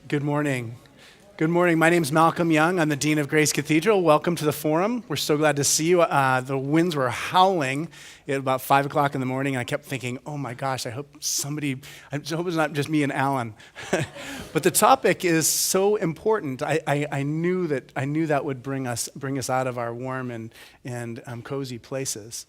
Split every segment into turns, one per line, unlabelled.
Good morning. Good morning. My name is Malcolm Young. I'm the Dean of Grace Cathedral. Welcome to the forum. We're so glad to see you. The winds were howling at about 5 o'clock in the morning, and I kept thinking, oh my gosh, I hope it's not just me and Alan. But the topic is so important. I knew that would bring us out of our warm and cozy places.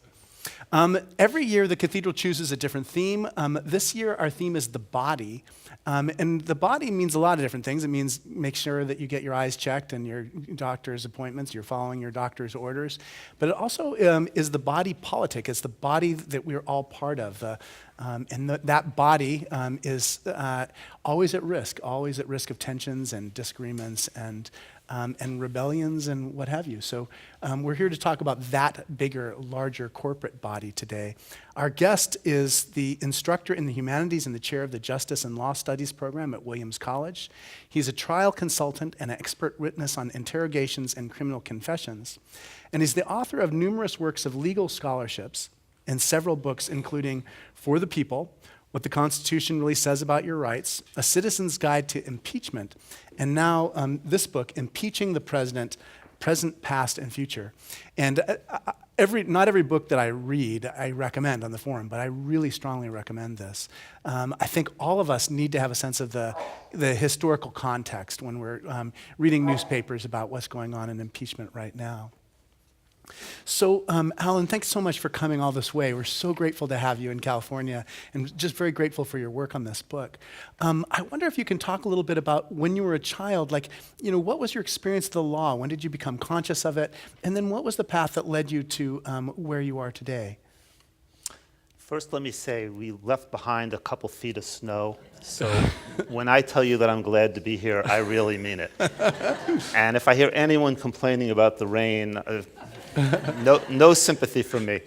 Every year, the cathedral chooses a different theme. This year, our theme is the body. And the body means a lot of different things. It means make sure that you get your eyes checked and your doctor's appointments, you're following your doctor's orders. But it also is the body politic. It's the body that we're all part of. That body is always at risk of tensions and disagreements and rebellions and what have you. So we're here to talk about that bigger, larger corporate body today. Our guest is the instructor in the humanities and the chair of the Justice and Law Studies program at Williams College. He's a trial consultant and an expert witness on interrogations and criminal confessions. And he's the author of numerous works of legal scholarships and several books, including For the People, What the Constitution Really Says About Your Rights, A Citizen's Guide to Impeachment, and now this book, Impeaching the President, Present, Past, and Future. And not every book that I read I recommend on the forum, but I really strongly recommend this. I think all of us need to have a sense of the historical context when we're reading newspapers about what's going on in impeachment right now. So, Alan, thanks so much for coming all this way. We're so grateful to have you in California and just very grateful for your work on this book. I wonder if you can talk a little bit about when you were a child, what was your experience of the law? When did you become conscious of it? And then what was the path that led you to where you are today?
First, let me say we left behind a couple feet of snow. So when I tell you that I'm glad to be here, I really mean it. And if I hear anyone complaining about the rain, no sympathy from me.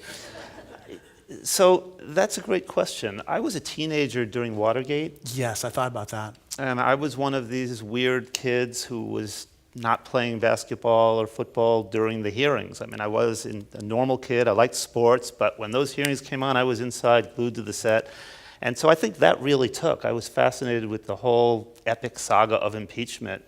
So that's a great question. I was a teenager during Watergate.
Yes, I thought about that.
And I was one of these weird kids who was not playing basketball or football during the hearings. I mean, I was a normal kid. I liked sports, but when those hearings came on, I was inside, glued to the set. And so I think that really took. I was fascinated with the whole epic saga of impeachment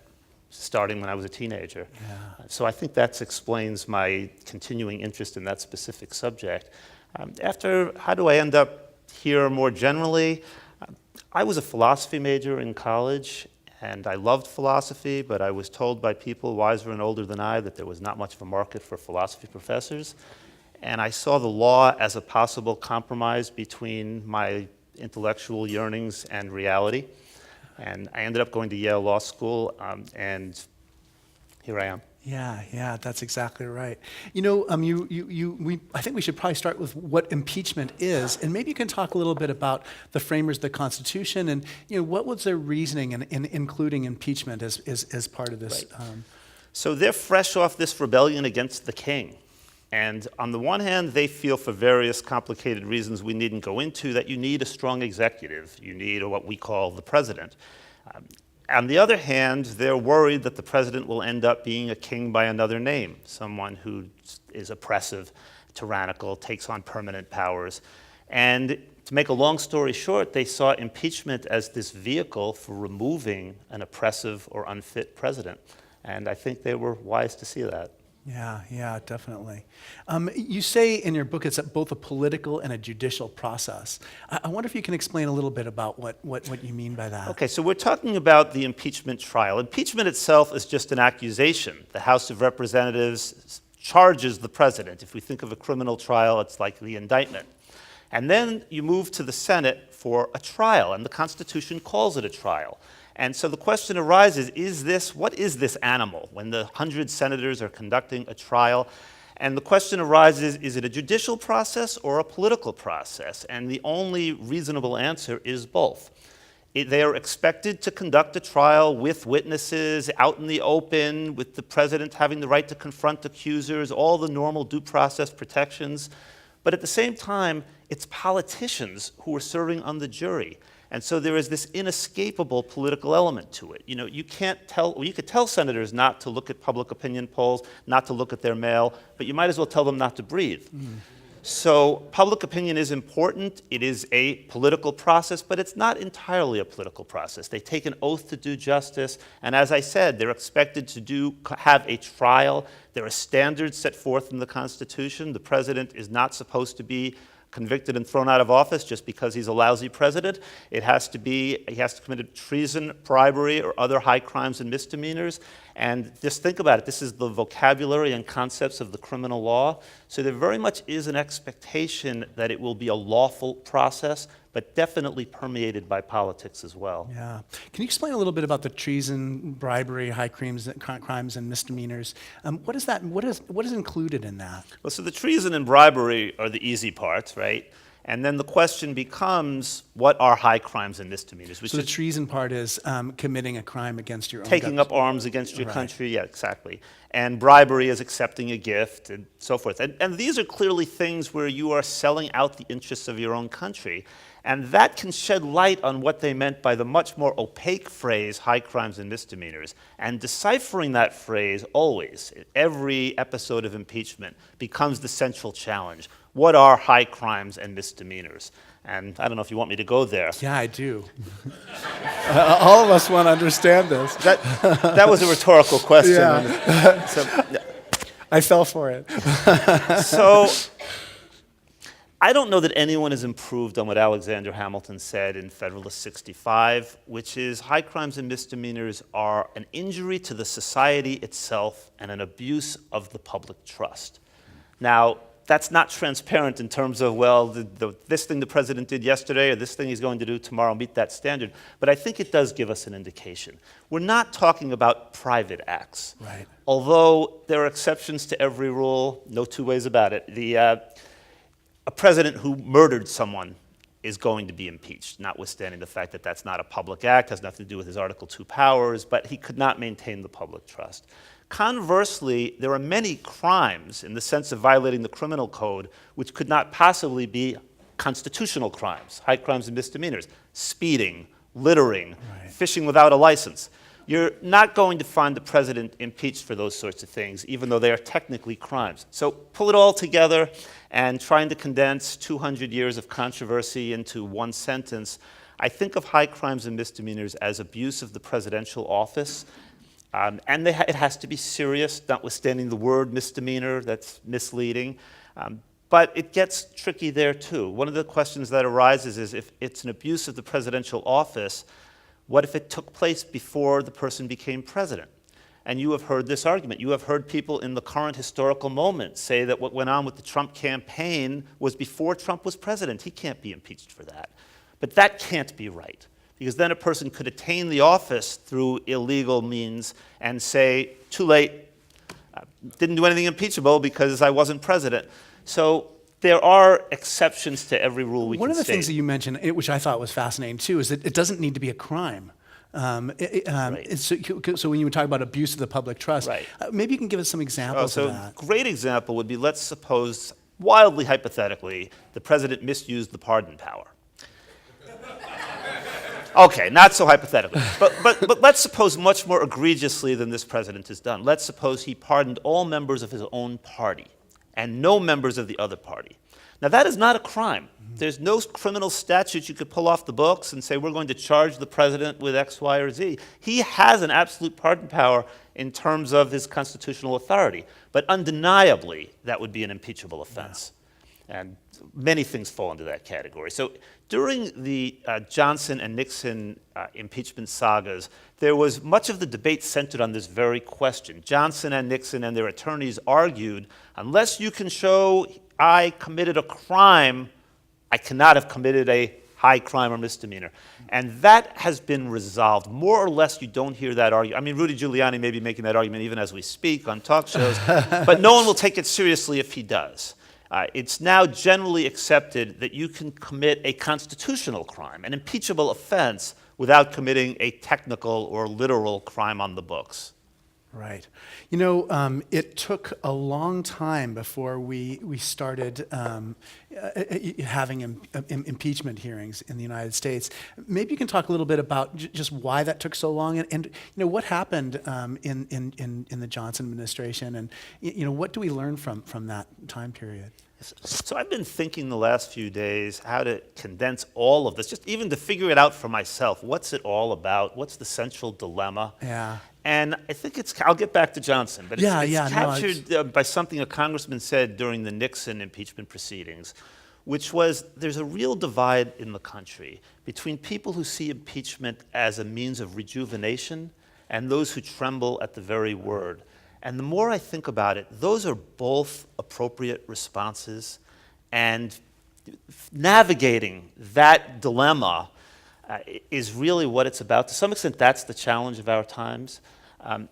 starting when I was a teenager.
Yeah.
So I think that explains my continuing interest in that specific subject. How do I end up here more generally? I was a philosophy major in college, and I loved philosophy, but I was told by people wiser and older than I that there was not much of a market for philosophy professors. And I saw the law as a possible compromise between my intellectual yearnings and reality. And I ended up going to Yale Law School, and here I am.
Yeah, that's exactly right. I think we should probably start with what impeachment is, and maybe you can talk a little bit about the framers of the Constitution, and what was their reasoning in including impeachment as part of this.
Right. So they're fresh off this rebellion against the king. And on the one hand, they feel for various complicated reasons we needn't go into that you need a strong executive. You need what we call the president. On the other hand, they're worried that the president will end up being a king by another name, someone who is oppressive, tyrannical, takes on permanent powers. And to make a long story short, they saw impeachment as this vehicle for removing an oppressive or unfit president. And I think they were wise to see that.
Yeah, definitely. You say in your book it's both a political and a judicial process. I wonder if you can explain a little bit about what you mean by that.
Okay, so we're talking about the impeachment trial. Impeachment itself is just an accusation. The House of Representatives charges the president. If we think of a criminal trial, it's like the indictment. And then you move to the Senate for a trial, and the Constitution calls it a trial. And so the question arises, what is this animal when the 100 senators are conducting a trial? And the question arises, is it a judicial process or a political process? And the only reasonable answer is both. They are expected to conduct a trial with witnesses out in the open, with the president having the right to confront accusers, all the normal due process protections. But at the same time, it's politicians who are serving on the jury. And so there is this inescapable political element to it. You could tell senators not to look at public opinion polls, not to look at their mail, but you might as well tell them not to breathe. So public opinion is important. It is a political process, but it's not entirely a political process. They take an oath to do justice, and as I said, they're expected to have a trial. There are standards set forth in the Constitution. The president is not supposed to be convicted and thrown out of office just because he's a lousy president. He has to commit treason, bribery, or other high crimes and misdemeanors. And just think about it, this is the vocabulary and concepts of the criminal law. So there very much is an expectation that it will be a lawful process, but definitely permeated by politics as well.
Yeah. Can you explain a little bit about the treason, bribery, high crimes and misdemeanors? What is that? What is included in that?
Well, so the treason and bribery are the easy parts, right? And then the question becomes, what are high crimes and misdemeanors?
So the treason part is committing a crime against your own
taking up arms against your country, yeah, exactly. And bribery is accepting a gift and so forth. And these are clearly things where you are selling out the interests of your own country. And that can shed light on what they meant by the much more opaque phrase, high crimes and misdemeanors. And deciphering that phrase always, every episode of impeachment, becomes the central challenge. What are high crimes and misdemeanors? And I don't know if you want me to go there.
Yeah, I do. All of us want to understand this.
That was a rhetorical question.
Yeah.
So,
I fell for it.
So I don't know that anyone has improved on what Alexander Hamilton said in Federalist 65, which is high crimes and misdemeanors are an injury to the society itself and an abuse of the public trust. Now, that's not transparent in terms of, well, this thing the president did yesterday or this thing he's going to do tomorrow meet that standard. But I think it does give us an indication. We're not talking about private acts.
Right.
Although there are exceptions to every rule, no two ways about it. A president who murdered someone is going to be impeached, notwithstanding the fact that that's not a public act, has nothing to do with his Article 2 powers, but he could not maintain the public trust. Conversely, there are many crimes in the sense of violating the criminal code which could not possibly be constitutional crimes, high crimes and misdemeanors, speeding, littering, fishing without a license. You're not going to find the president impeached for those sorts of things, even though they are technically crimes. So pull it all together and trying to condense 200 years of controversy into one sentence, I think of high crimes and misdemeanors as abuse of the presidential office. And it has to be serious, notwithstanding the word misdemeanor, that's misleading. But it gets tricky there too. One of the questions that arises is if it's an abuse of the presidential office, what if it took place before the person became president? And you have heard this argument. You have heard people in the current historical moment say that what went on with the Trump campaign was before Trump was president. He can't be impeached for that. But that can't be right, because then a person could attain the office through illegal means and say, too late, didn't do anything impeachable because I wasn't president. So there are exceptions to every rule we can state.
One of the things that you mentioned, which I thought was fascinating too, is that it doesn't need to be a crime.
Right.
So when you talk about abuse of the public trust,
right.
Maybe you can give us some examples of that.
A great example would be, let's suppose, wildly hypothetically, the president misused the pardon power. Okay, not so hypothetically. But let's suppose much more egregiously than this president has done. Let's suppose he pardoned all members of his own party and no members of the other party. Now, that is not a crime. There's no criminal statute you could pull off the books and say, we're going to charge the president with X, Y, or Z. He has an absolute pardon power in terms of his constitutional authority. But undeniably, that would be an impeachable offense. Yeah. And many things fall into that category. So during the Johnson and Nixon impeachment sagas, there was much of the debate centered on this very question. Johnson and Nixon and their attorneys argued, unless you can show I committed a crime, I cannot have committed a high crime or misdemeanor. And that has been resolved. More or less, you don't hear that argument. I mean, Rudy Giuliani may be making that argument even as we speak on talk shows, but no one will take it seriously if he does. It's now generally accepted that you can commit a constitutional crime, an impeachable offense, without committing a technical or literal crime on the books.
Right. You know, it took a long time before we started having impeachment hearings in the United States. Maybe you can talk a little bit about just why that took so long, and you know what happened in the Johnson administration, and you know what do we learn from that time period?
So I've been thinking the last few days how to condense all of this, just even to figure it out for myself. What's it all about? What's the central dilemma?
Yeah.
And I think I'll get back to Johnson, but it's captured by something a congressman said during the Nixon impeachment proceedings, which was there's a real divide in the country between people who see impeachment as a means of rejuvenation and those who tremble at the very word. And the more I think about it, those are both appropriate responses. And navigating that dilemma is really what it's about. To some extent, that's the challenge of our times,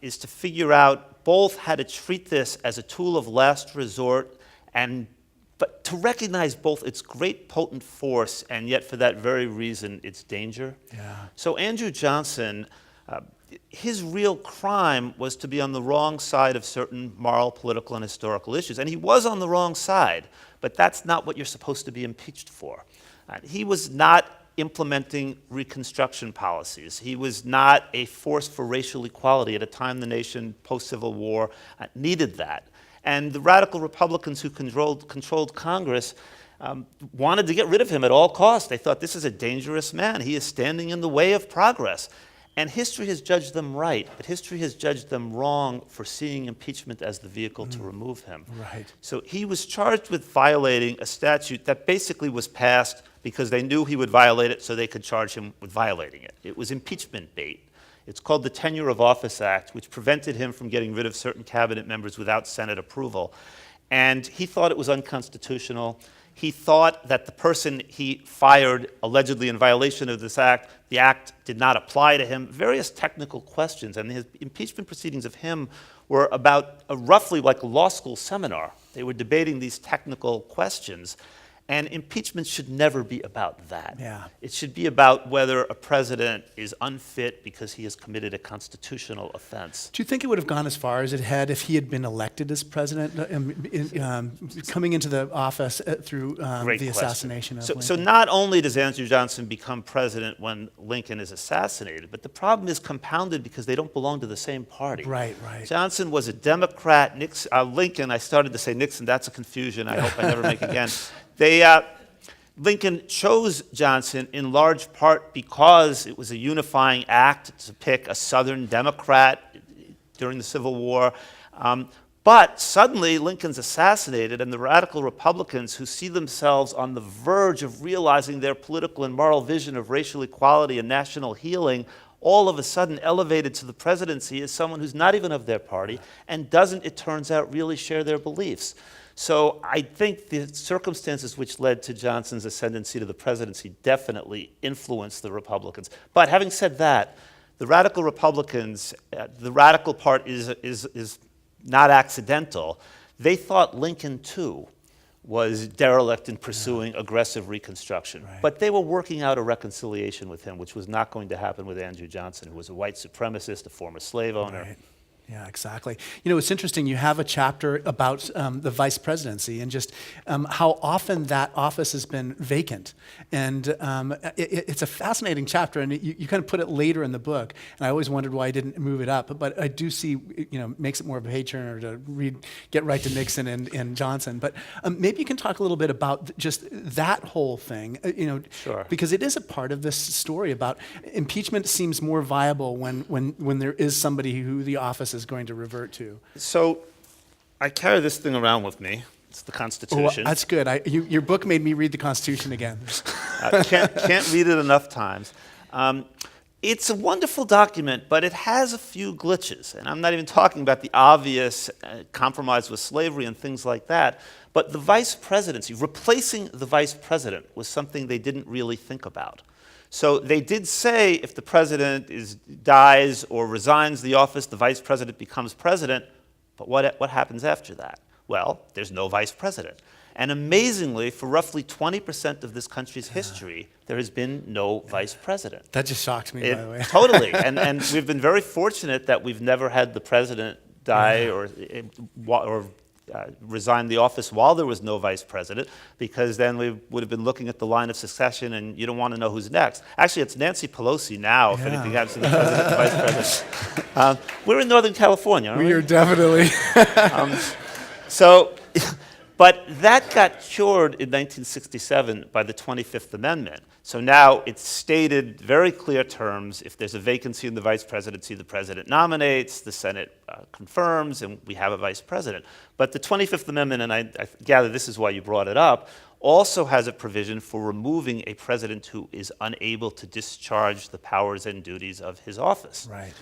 is to figure out both how to treat this as a tool of last resort, but to recognize both its great potent force and yet for that very reason its danger.
Yeah.
So Andrew Johnson, his real crime was to be on the wrong side of certain moral, political, and historical issues. And he was on the wrong side, but that's not what you're supposed to be impeached for. He was not implementing Reconstruction policies. He was not a force for racial equality at a time the nation, post-Civil War, needed that. And the radical Republicans who controlled Congress wanted to get rid of him at all costs. They thought, this is a dangerous man. He is standing in the way of progress. And history has judged them right, but history has judged them wrong for seeing impeachment as the vehicle to remove him.
Right.
So he was charged with violating a statute that basically was passed because they knew he would violate it, so they could charge him with violating it. It was impeachment bait. It's called the Tenure of Office Act, which prevented him from getting rid of certain cabinet members without Senate approval. And he thought it was unconstitutional. He thought that the person he fired, allegedly in violation of this act, the act did not apply to him. Various technical questions, and his impeachment proceedings of him were about roughly like a law school seminar. They were debating these technical questions. And impeachment should never be about that.
Yeah.
It should be about whether a president is unfit because he has committed a constitutional offense.
Do you think it would have gone as far as it had if he had been elected as president, coming into the office through the assassination of Lincoln?
So not only does Andrew Johnson become president when Lincoln is assassinated, but the problem is compounded because they don't belong to the same party.
Right, right.
Johnson was a Democrat. Lincoln, I started to say Nixon, that's a confusion I hope I never make again. Lincoln chose Johnson in large part because it was a unifying act to pick a Southern Democrat during the Civil War. But suddenly Lincoln's assassinated, and the radical Republicans who see themselves on the verge of realizing their political and moral vision of racial equality and national healing all of a sudden elevated to the presidency as someone who's not even of their party and doesn't, it turns out, really share their beliefs. So I think the circumstances which led to Johnson's ascendancy to the presidency definitely influenced the Republicans. But having said that, the radical Republicans, the radical part is not accidental. They thought Lincoln, too, was derelict in pursuing aggressive Reconstruction.
Right.
But they were working out a reconciliation with him, which was not going to happen with Andrew Johnson, who was a white supremacist, a former slave owner.
Right. Yeah, exactly. You know, it's interesting. You have a chapter about the vice presidency and just how often that office has been vacant. And it's a fascinating chapter, and you kind of put it later in the book. And I always wondered why I didn't move it up. But I do see, makes it more of a page turner to get right to Nixon and Johnson. But maybe you can talk a little bit about just that whole thing.
Sure.
Because it is a part of this story about impeachment seems more viable when there is somebody who the office is going to revert to.
So I carry this thing around with me. It's the Constitution.
Oh, that's good. Your book made me read the Constitution again.
Can't read it enough times. It's a wonderful document, but it has a few glitches. And I'm not even talking about the obvious compromise with slavery and things like that. But the vice presidency, replacing the vice president, was something they didn't really think about. So they did say if the president dies or resigns the office, the vice president becomes president. But what happens after that? Well, there's no vice president. And amazingly, for roughly 20% of this country's history, there has been no vice president.
That just shocks me, by the way.
Totally. And we've been very fortunate that we've never had the president die or resign the office while there was no vice president, because then we would have been looking at the line of succession, and you don't want to know who's next. Actually, it's Nancy Pelosi now, if anything happens to the president and vice president. We're in Northern California, aren't we?
We are definitely.
So But that got cured in 1967 by the 25th Amendment. So now it's stated very clear terms. If there's a vacancy in the vice presidency, the president nominates, the Senate confirms, and we have a vice president. But the 25th Amendment, and I gather this is why you brought it up, also has a provision for removing a president who is unable to discharge the powers and duties of his office.
Right.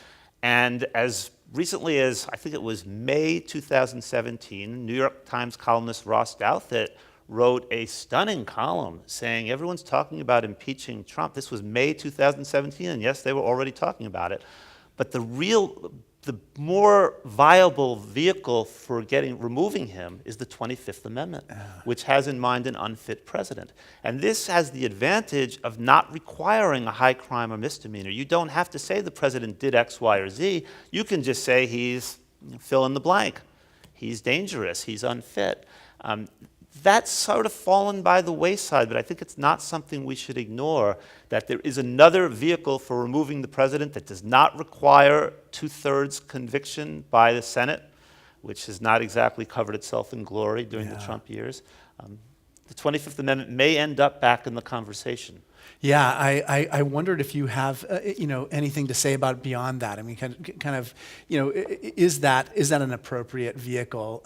And as recently as, I think it was May 2017, New York Times columnist Ross Douthat wrote a stunning column saying everyone's talking about impeaching Trump. This was May 2017, and yes, they were already talking about it. But the more viable vehicle for removing him is the 25th Amendment, which has in mind an unfit president. And this has the advantage of not requiring a high crime or misdemeanor. You don't have to say the president did X, Y, or Z. You can just say he's fill in the blank. He's dangerous. He's unfit. That's sort of fallen by the wayside, but I think it's not something we should ignore, that there is another vehicle for removing the president that does not require two-thirds conviction by the Senate, which has not exactly covered itself in glory during the Trump years. The 25th Amendment may end up back in the conversation.
Yeah, I wondered if you have anything to say about beyond that. I mean, kind of is that an appropriate vehicle?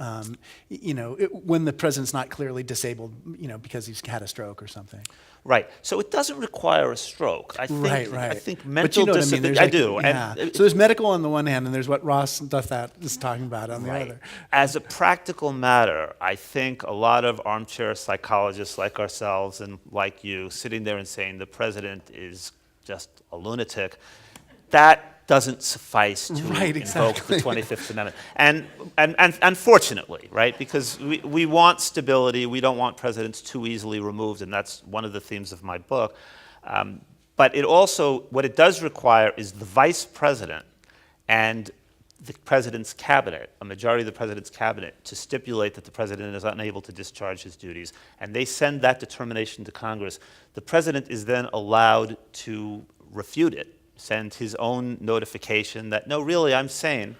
When the president's not clearly disabled, because he's had a stroke or something.
Right. So it doesn't require a stroke. I think,
Right.
I think mental
But
disability.
I
I
mean,
do.
Yeah.
And
So there's medical on the one hand, and there's what Ross Douthat is talking about on the
right.
other.
As a practical matter, I think a lot of armchair psychologists like ourselves and like you sitting there and saying the president is just a lunatic, that doesn't suffice to invoke the 25th Amendment. And unfortunately, right, because we want stability, we don't want presidents too easily removed, and that's one of the themes of my book. But it also, what it does require is the vice president and the president's cabinet, a majority of the president's cabinet, to stipulate that the president is unable to discharge his duties. And they send that determination to Congress. The president is then allowed to refute it, send his own notification that, no, really, I'm sane,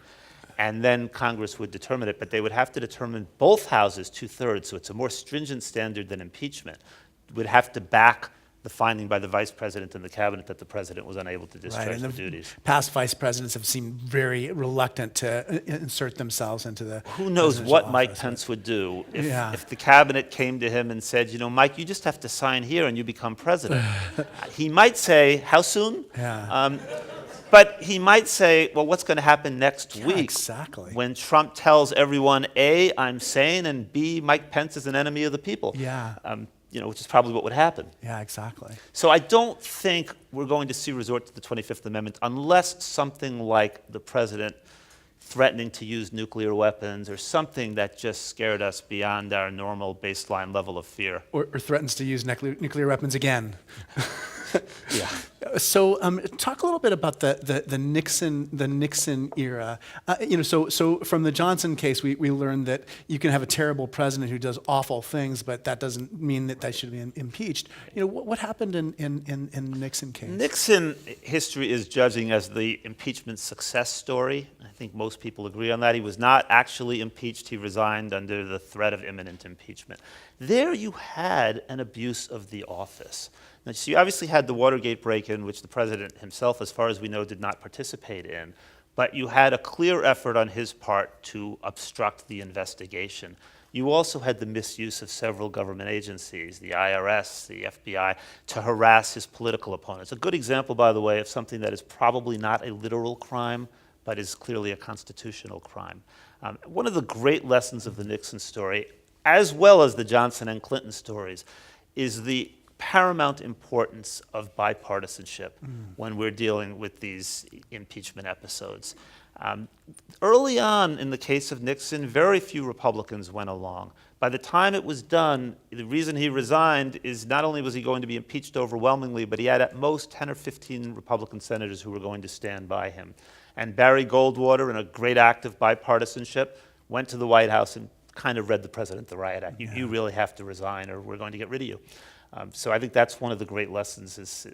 and then Congress would determine it. But they would have to determine both houses two-thirds, so it's a more stringent standard than impeachment. Would have to back the finding by the vice president and the cabinet that the president was unable to discharge the duties.
Past vice presidents have seemed very reluctant to insert themselves into the
Who knows what
office.
Mike Pence would do if the cabinet came to him and said, Mike, you just have to sign here and you become president. He might say, how soon?
Yeah.
But he might say, well, what's going to happen next week
exactly.
when Trump tells everyone, A, I'm sane, and B, Mike Pence is an enemy of the people.
Yeah.
Which is probably what would happen.
Yeah, exactly.
So I don't think we're going to see resort to the 25th Amendment unless something like the president threatening to use nuclear weapons or something that just scared us beyond our normal baseline level of fear.
Or threatens to use nuclear weapons again.
Yeah.
So talk a little bit about the Nixon era. So from the Johnson case, we learned that you can have a terrible president who does awful things, but that doesn't mean that should be impeached. What happened in the Nixon case?
Nixon history is judging as the impeachment success story. I think most people agree on that. He was not actually impeached. He resigned under the threat of imminent impeachment. There you had an abuse of the office. Now, so you obviously had the Watergate break-in, which the president himself, as far as we know, did not participate in. But you had a clear effort on his part to obstruct the investigation. You also had the misuse of several government agencies, the IRS, the FBI, to harass his political opponents. A good example, by the way, of something that is probably not a literal crime, but is clearly a constitutional crime. One of the great lessons of the Nixon story, as well as the Johnson and Clinton stories, is the paramount importance of bipartisanship when we're dealing with these impeachment episodes. Early on in the case of Nixon, very few Republicans went along. By the time it was done, the reason he resigned is not only was he going to be impeached overwhelmingly, but he had at most 10 or 15 Republican senators who were going to stand by him. And Barry Goldwater, in a great act of bipartisanship, went to the White House and kind of read the president the riot act. You really have to resign or we're going to get rid of you. So I think that's one of the great lessons is,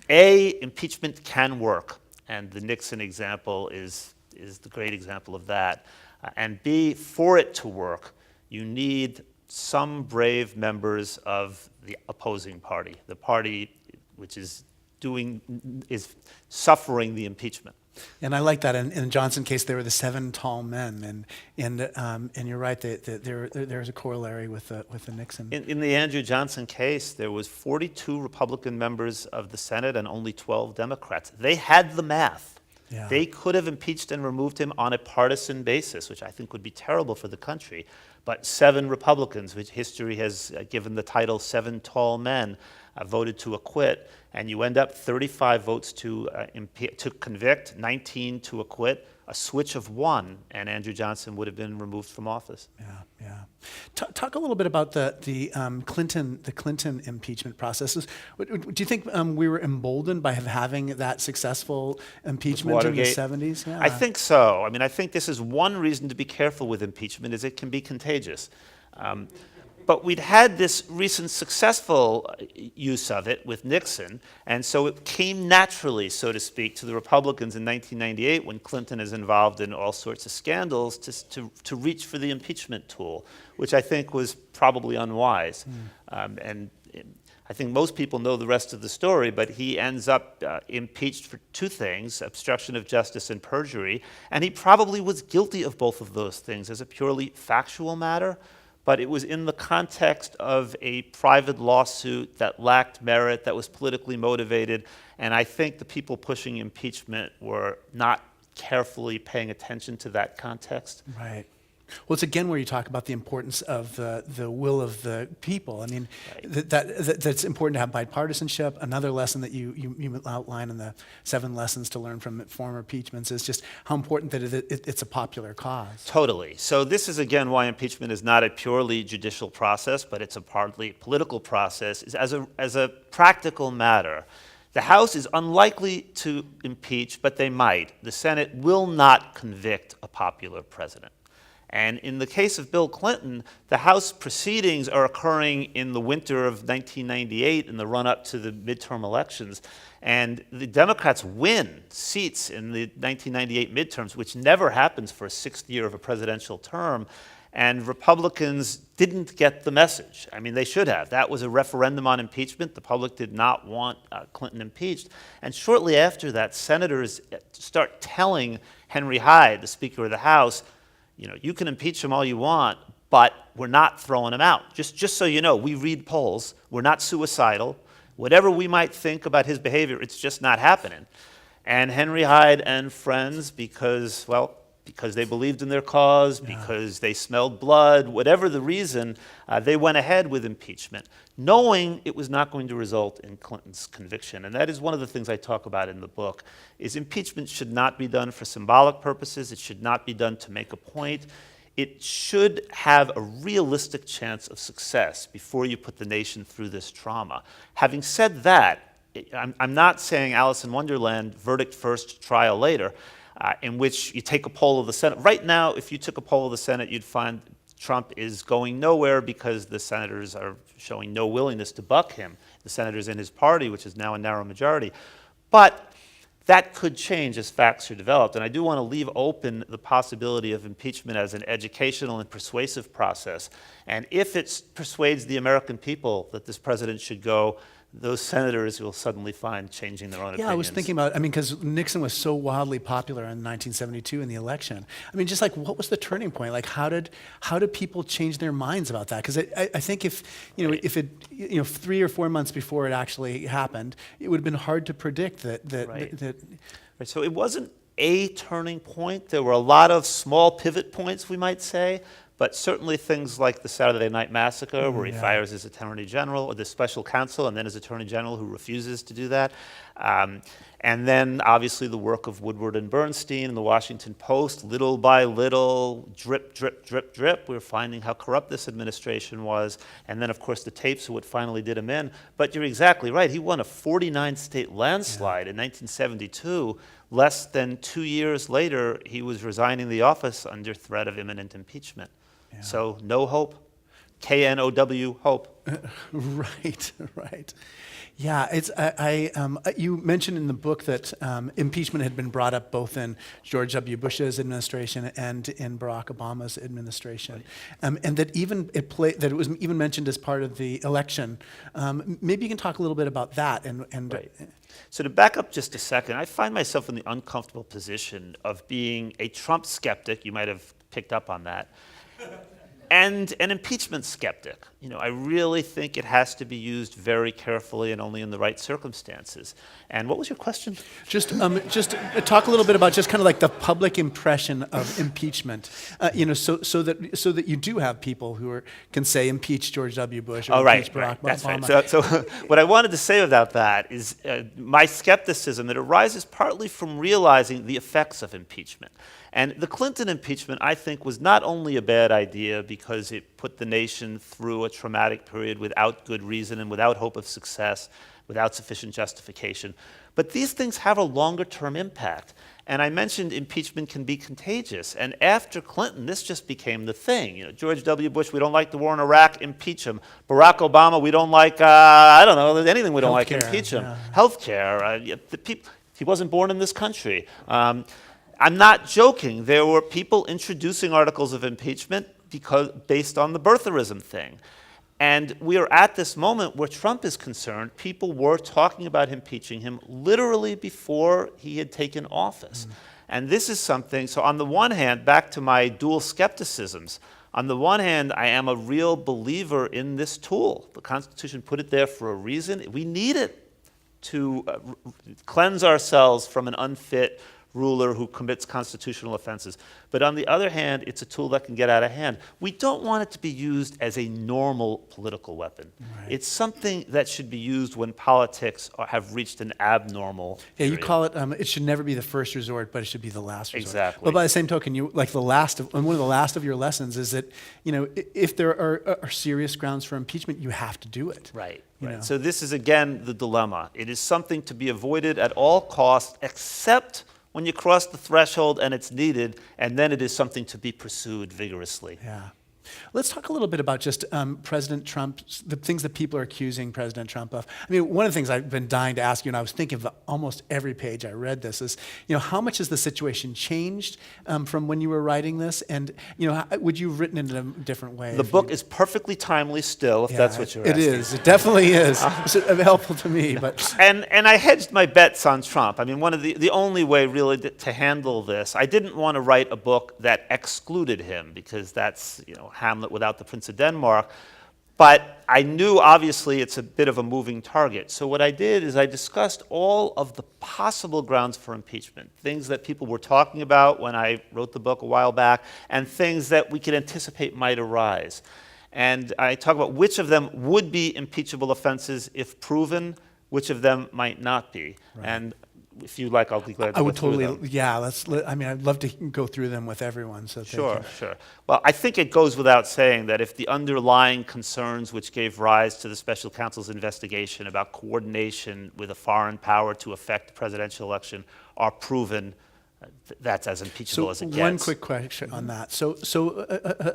A, impeachment can work, and the Nixon example is the great example of that. And B, for it to work, you need some brave members of the opposing party, the party which is suffering the impeachment.
And I like that. In Johnson's case, there were the 7 tall men, and you're right that there's a corollary with the Nixon.
In the Andrew Johnson case, there was 42 Republican members of the Senate and only 12 Democrats. They had the math.
Yeah.
They could have impeached and removed him on a partisan basis, which I think would be terrible for the country. But 7 Republicans, which history has given the title 7 tall men, voted to acquit, and you end up 35 votes to convict, 19 to acquit, a switch of 1, and Andrew Johnson would have been removed from office.
Yeah. Talk a little bit about the Clinton impeachment processes. Do you think we were emboldened by having that successful impeachment in the 70s? Yeah.
I think so. I mean, I think this is one reason to be careful with impeachment, is it can be contagious. But we'd had this recent successful use of it with Nixon, and so it came naturally, so to speak, to the Republicans in 1998 when Clinton is involved in all sorts of scandals to reach for the impeachment tool, which I think was probably unwise. And I think most people know the rest of the story, but he ends up impeached for 2 things, obstruction of justice and perjury, and he probably was guilty of both of those things as a purely factual matter. But it was in the context of a private lawsuit that lacked merit, that was politically motivated, and I think the people pushing impeachment were not carefully paying attention to that context.
Right. Well, it's again where you talk about the importance of the will of the people. I mean, right. That's important to have bipartisanship. Another lesson that you outline in the 7 lessons to learn from former impeachments is just how important that it's a popular cause.
Totally. So this is again why impeachment is not a purely judicial process, but it's a partly political process. As a practical matter, the House is unlikely to impeach, but they might. The Senate will not convict a popular president. And in the case of Bill Clinton, the House proceedings are occurring in the winter of 1998 in the run-up to the midterm elections. And the Democrats win seats in the 1998 midterms, which never happens for a 6th year of a presidential term. And Republicans didn't get the message. I mean, they should have. That was a referendum on impeachment. The public did not want Clinton impeached. And shortly after that, senators start telling Henry Hyde, the Speaker of the House, you know, you can impeach him all you want, but we're not throwing him out. Just so you know, we read polls. We're not suicidal. Whatever we might think about his behavior, it's just not happening. And Henry Hyde and friends, because they believed in their cause, because they smelled blood, whatever the reason, they went ahead with impeachment, knowing it was not going to result in Clinton's conviction. And that is one of the things I talk about in the book, is impeachment should not be done for symbolic purposes. It should not be done to make a point. It should have a realistic chance of success before you put the nation through this trauma. Having said that, I'm not saying Alice in Wonderland, verdict first, trial later, in which you take a poll of the Senate. Right now, if you took a poll of the Senate, you'd find Trump is going nowhere because the senators are showing no willingness to buck him, the senators in his party, which is now a narrow majority. But that could change as facts are developed. And I do want to leave open the possibility of impeachment as an educational and persuasive process. And if it persuades the American people that this president should go, those senators will suddenly find changing their own opinions.
Yeah, I was thinking about, because Nixon was so wildly popular in 1972 in the election. I mean, just like, what was the turning point? Like, how did people change their minds about that? Because I think if it 3 or 4 months before it actually happened, it would have been hard to predict that.
Right. So it wasn't a turning point. There were a lot of small pivot points, we might say. But certainly things like the Saturday Night Massacre, where he fires his attorney general, or the special counsel, and then his attorney general who refuses to do that. And then obviously the work of Woodward and Bernstein and the Washington Post, little by little, drip, drip, drip, drip, we were finding how corrupt this administration was. And then, of course, the tapes are what finally did him in. But you're exactly right. He won a 49-state landslide in 1972. Less than 2 years later, he was resigning the office under threat of imminent impeachment. Yeah. So no hope. K-N-O-W, hope.
Right, right. Yeah, you mentioned in the book that impeachment had been brought up both in George W. Bush's administration and in Barack Obama's administration, and that that it was even mentioned as part of the election. Maybe you can talk a little bit about that.
Right. So to back up just a second, I find myself in the uncomfortable position of being a Trump skeptic. You might have picked up on that. And an impeachment skeptic. I really think it has to be used very carefully and only in the right circumstances. And what was your question?
Just talk a little bit about just kind of like the public impression of impeachment. So that you do have people who can say impeach George W. Bush or impeach Barack Obama.
That's right. So what I wanted to say about that is my skepticism that arises partly from realizing the effects of impeachment. And the Clinton impeachment, I think, was not only a bad idea because it put the nation through a traumatic period without good reason and without hope of success, without sufficient justification, but these things have a longer-term impact. And I mentioned impeachment can be contagious. And after Clinton, this just became the thing. George W. Bush, we don't like the war in Iraq, impeach him. Barack Obama, we don't like, anything we don't like, impeach him. Yeah. Healthcare, he wasn't born in this country. I'm not joking. There were people introducing articles of impeachment based on the birtherism thing. And we are at this moment where Trump is concerned. People were talking about impeaching him literally before he had taken office. And this is something, so on the one hand, back to my dual skepticisms, on the one hand, I am a real believer in this tool. The Constitution put it there for a reason. We need it to cleanse ourselves from an unfit ruler who commits constitutional offenses. But on the other hand, it's a tool that can get out of hand. We don't want it to be used as a normal political weapon. Right. It's something that should be used when politics have reached an abnormal period.
You call it, it should never be the first resort, but it should be the last resort.
Exactly.
But by the same token, one of the last of your lessons is that, if there are serious grounds for impeachment, you have to do it.
Right. Right. So this is, again, the dilemma. It is something to be avoided at all costs, except when you cross the threshold and it's needed, and then it is something to be pursued vigorously.
Yeah. Let's talk a little bit about just President Trump, the things that people are accusing President Trump of. I mean, one of the things I've been dying to ask you, and I was thinking of almost every page I read this, is, how much has the situation changed from when you were writing this? And, would you have written it in a different way?
The book is perfectly timely still, if that's what you're asking.
It is. It definitely is. It's helpful to me. But
And I hedged my bets on Trump. I mean, one of the only way really to handle this, I didn't want to write a book that excluded him, because that's, Hamlet without the Prince of Denmark. But I knew, obviously, it's a bit of a moving target. So what I did is I discussed all of the possible grounds for impeachment, things that people were talking about when I wrote the book a while back, and things that we could anticipate might arise. And I talk about which of them would be impeachable offenses if proven, which of them might not be. Right. And if you like, I'll be glad to
I would
go through
totally,
them.
Yeah, I'd love to go through them with everyone. So
Sure. Well, I think it goes without saying that if the underlying concerns which gave rise to the special counsel's investigation about coordination with a foreign power to affect the presidential election are proven, that's as impeachable as it gets.
One quick question on that. So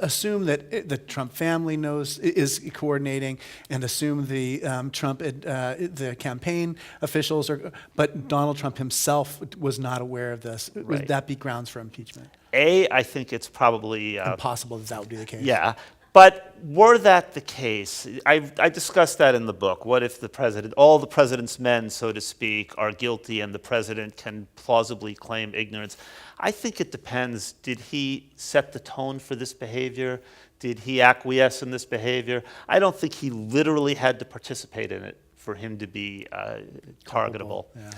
assume that the Trump family is coordinating, and assume the the campaign officials but Donald Trump himself was not aware of this. Right. Would that be grounds for impeachment?
I think it's probably
impossible that would be the case.
Yeah. But were that the case, I discussed that in the book. What if all the president's men, so to speak, are guilty and the president can plausibly claim ignorance? I think it depends. Did he set the tone for this behavior? Did he acquiesce in this behavior? I don't think he literally had to participate in it for him to be targetable.
Yeah.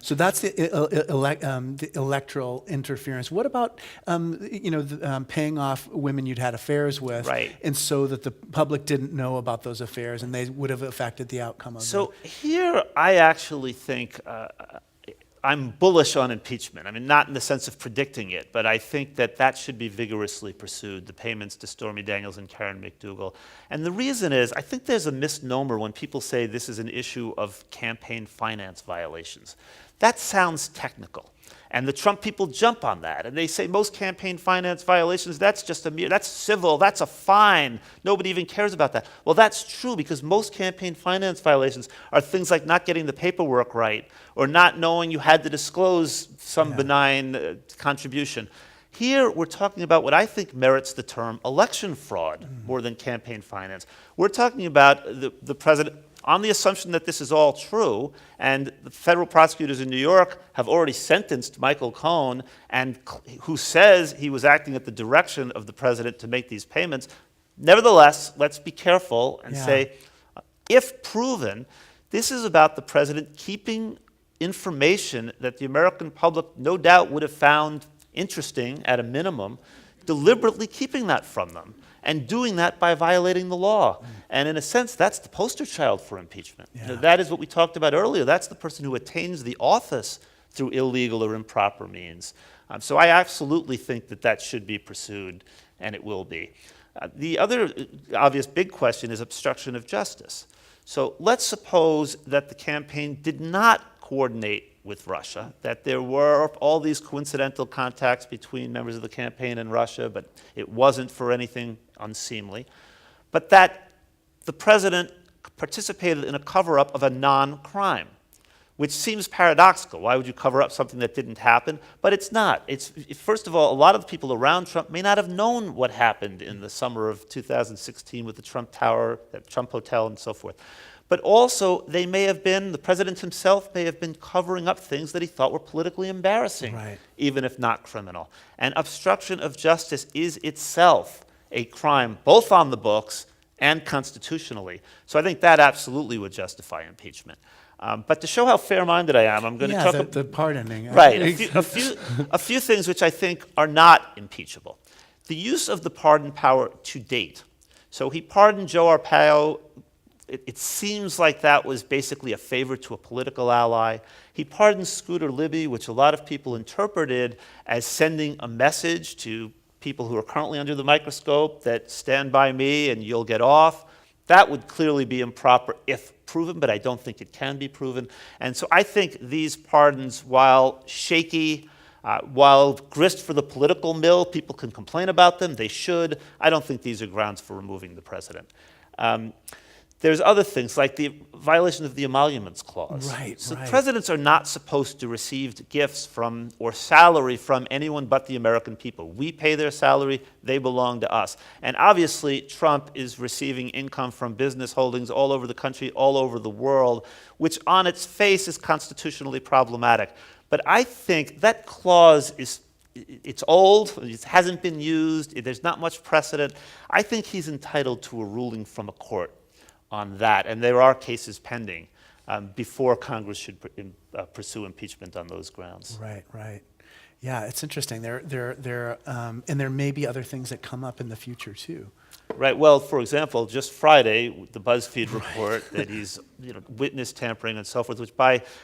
So that's the electoral interference. What about paying off women you'd had affairs with,
right,
and so that the public didn't know about those affairs and they would have affected the outcome of
So here I actually think I'm bullish on impeachment. I mean, not in the sense of predicting it, but I think that should be vigorously pursued, the payments to Stormy Daniels and Karen McDougal. And the reason is, I think there's a misnomer when people say this is an issue of campaign finance violations. That sounds technical. And the Trump people jump on that, and they say most campaign finance violations, that's civil, that's a fine. Nobody even cares about that. Well, that's true, because most campaign finance violations are things like not getting the paperwork right, or not knowing you had to disclose some benign contribution. Here, we're talking about what I think merits the term election fraud more than campaign finance. We're talking about the president, on the assumption that this is all true, and the federal prosecutors in New York have already sentenced Michael Cohen, and who says he was acting at the direction of the president to make these payments. Nevertheless, let's be careful and say, if proven, this is about the president keeping information that the American public no doubt would have found interesting at a minimum, deliberately keeping that from them, and doing that by violating the law. And in a sense, that's the poster child for impeachment. You know, that is what we talked about earlier. That's the person who attains the office through illegal or improper means. So I absolutely think that that should be pursued, and it will be. The other obvious big question is obstruction of justice. So let's suppose that the campaign did not coordinate with Russia, that there were all these coincidental contacts between members of the campaign and Russia, but it wasn't for anything unseemly, but that the president participated in a cover-up of a non-crime, which seems paradoxical. Why would you cover up something that didn't happen? But it's not. First of all, a lot of the people around Trump may not have known what happened in the summer of 2016 with the Trump Tower, the Trump Hotel, and so forth. But also, the president himself may have been covering up things that he thought were politically embarrassing, even if not criminal. And obstruction of justice is itself a crime, both on the books and constitutionally. So I think that absolutely would justify impeachment. But to show how fair-minded I am, I'm going to talk about
the pardoning.
Right, a few things which I think are not impeachable. The use of the pardon power to date. So he pardoned Joe Arpaio. It seems like that was basically a favor to a political ally. He pardoned Scooter Libby, which a lot of people interpreted as sending a message to people who are currently under the microscope that stand by me and you'll get off. That would clearly be improper if proven, but I don't think it can be proven. And so I think these pardons, while shaky, while grist for the political mill, people can complain about them, they should. I don't think these are grounds for removing the president. There's other things, like the violation of the Emoluments Clause. So presidents are not supposed to receive gifts from or salary from anyone but the American people. We pay their salary, they belong to us. And obviously, Trump is receiving income from business holdings all over the country, all over the world, which on its face is constitutionally problematic. But I think that clause it's old, it hasn't been used, there's not much precedent. I think he's entitled to a ruling from a court on that, and there are cases pending before Congress should pursue impeachment on those grounds.
Right. Yeah, it's interesting. And there may be other things that come up in the future too.
Right. Well, for example, just Friday, the BuzzFeed report that he's witness tampering and so forth.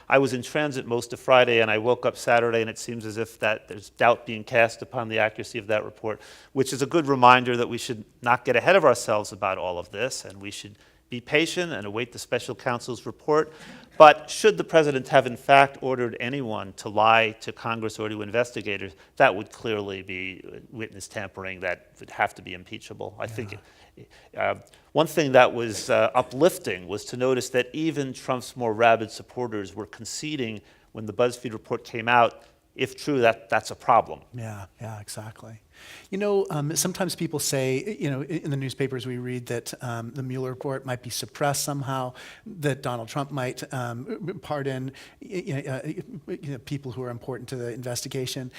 I was in transit most of Friday, and I woke up Saturday, and it seems as if there's doubt being cast upon the accuracy of that report, which is a good reminder that we should not get ahead of ourselves about all of this, and we should be patient and await the special counsel's report. But should the president have in fact ordered anyone to lie to Congress or to investigators, that would clearly be witness tampering that would have to be impeachable. I think one thing that was uplifting was to notice that even Trump's more rabid supporters were conceding when the BuzzFeed report came out, if true, that's a problem.
Yeah, exactly. Sometimes people say, in the newspapers we read that the Mueller report might be suppressed somehow, that Donald Trump might pardon people who are important to the investigation.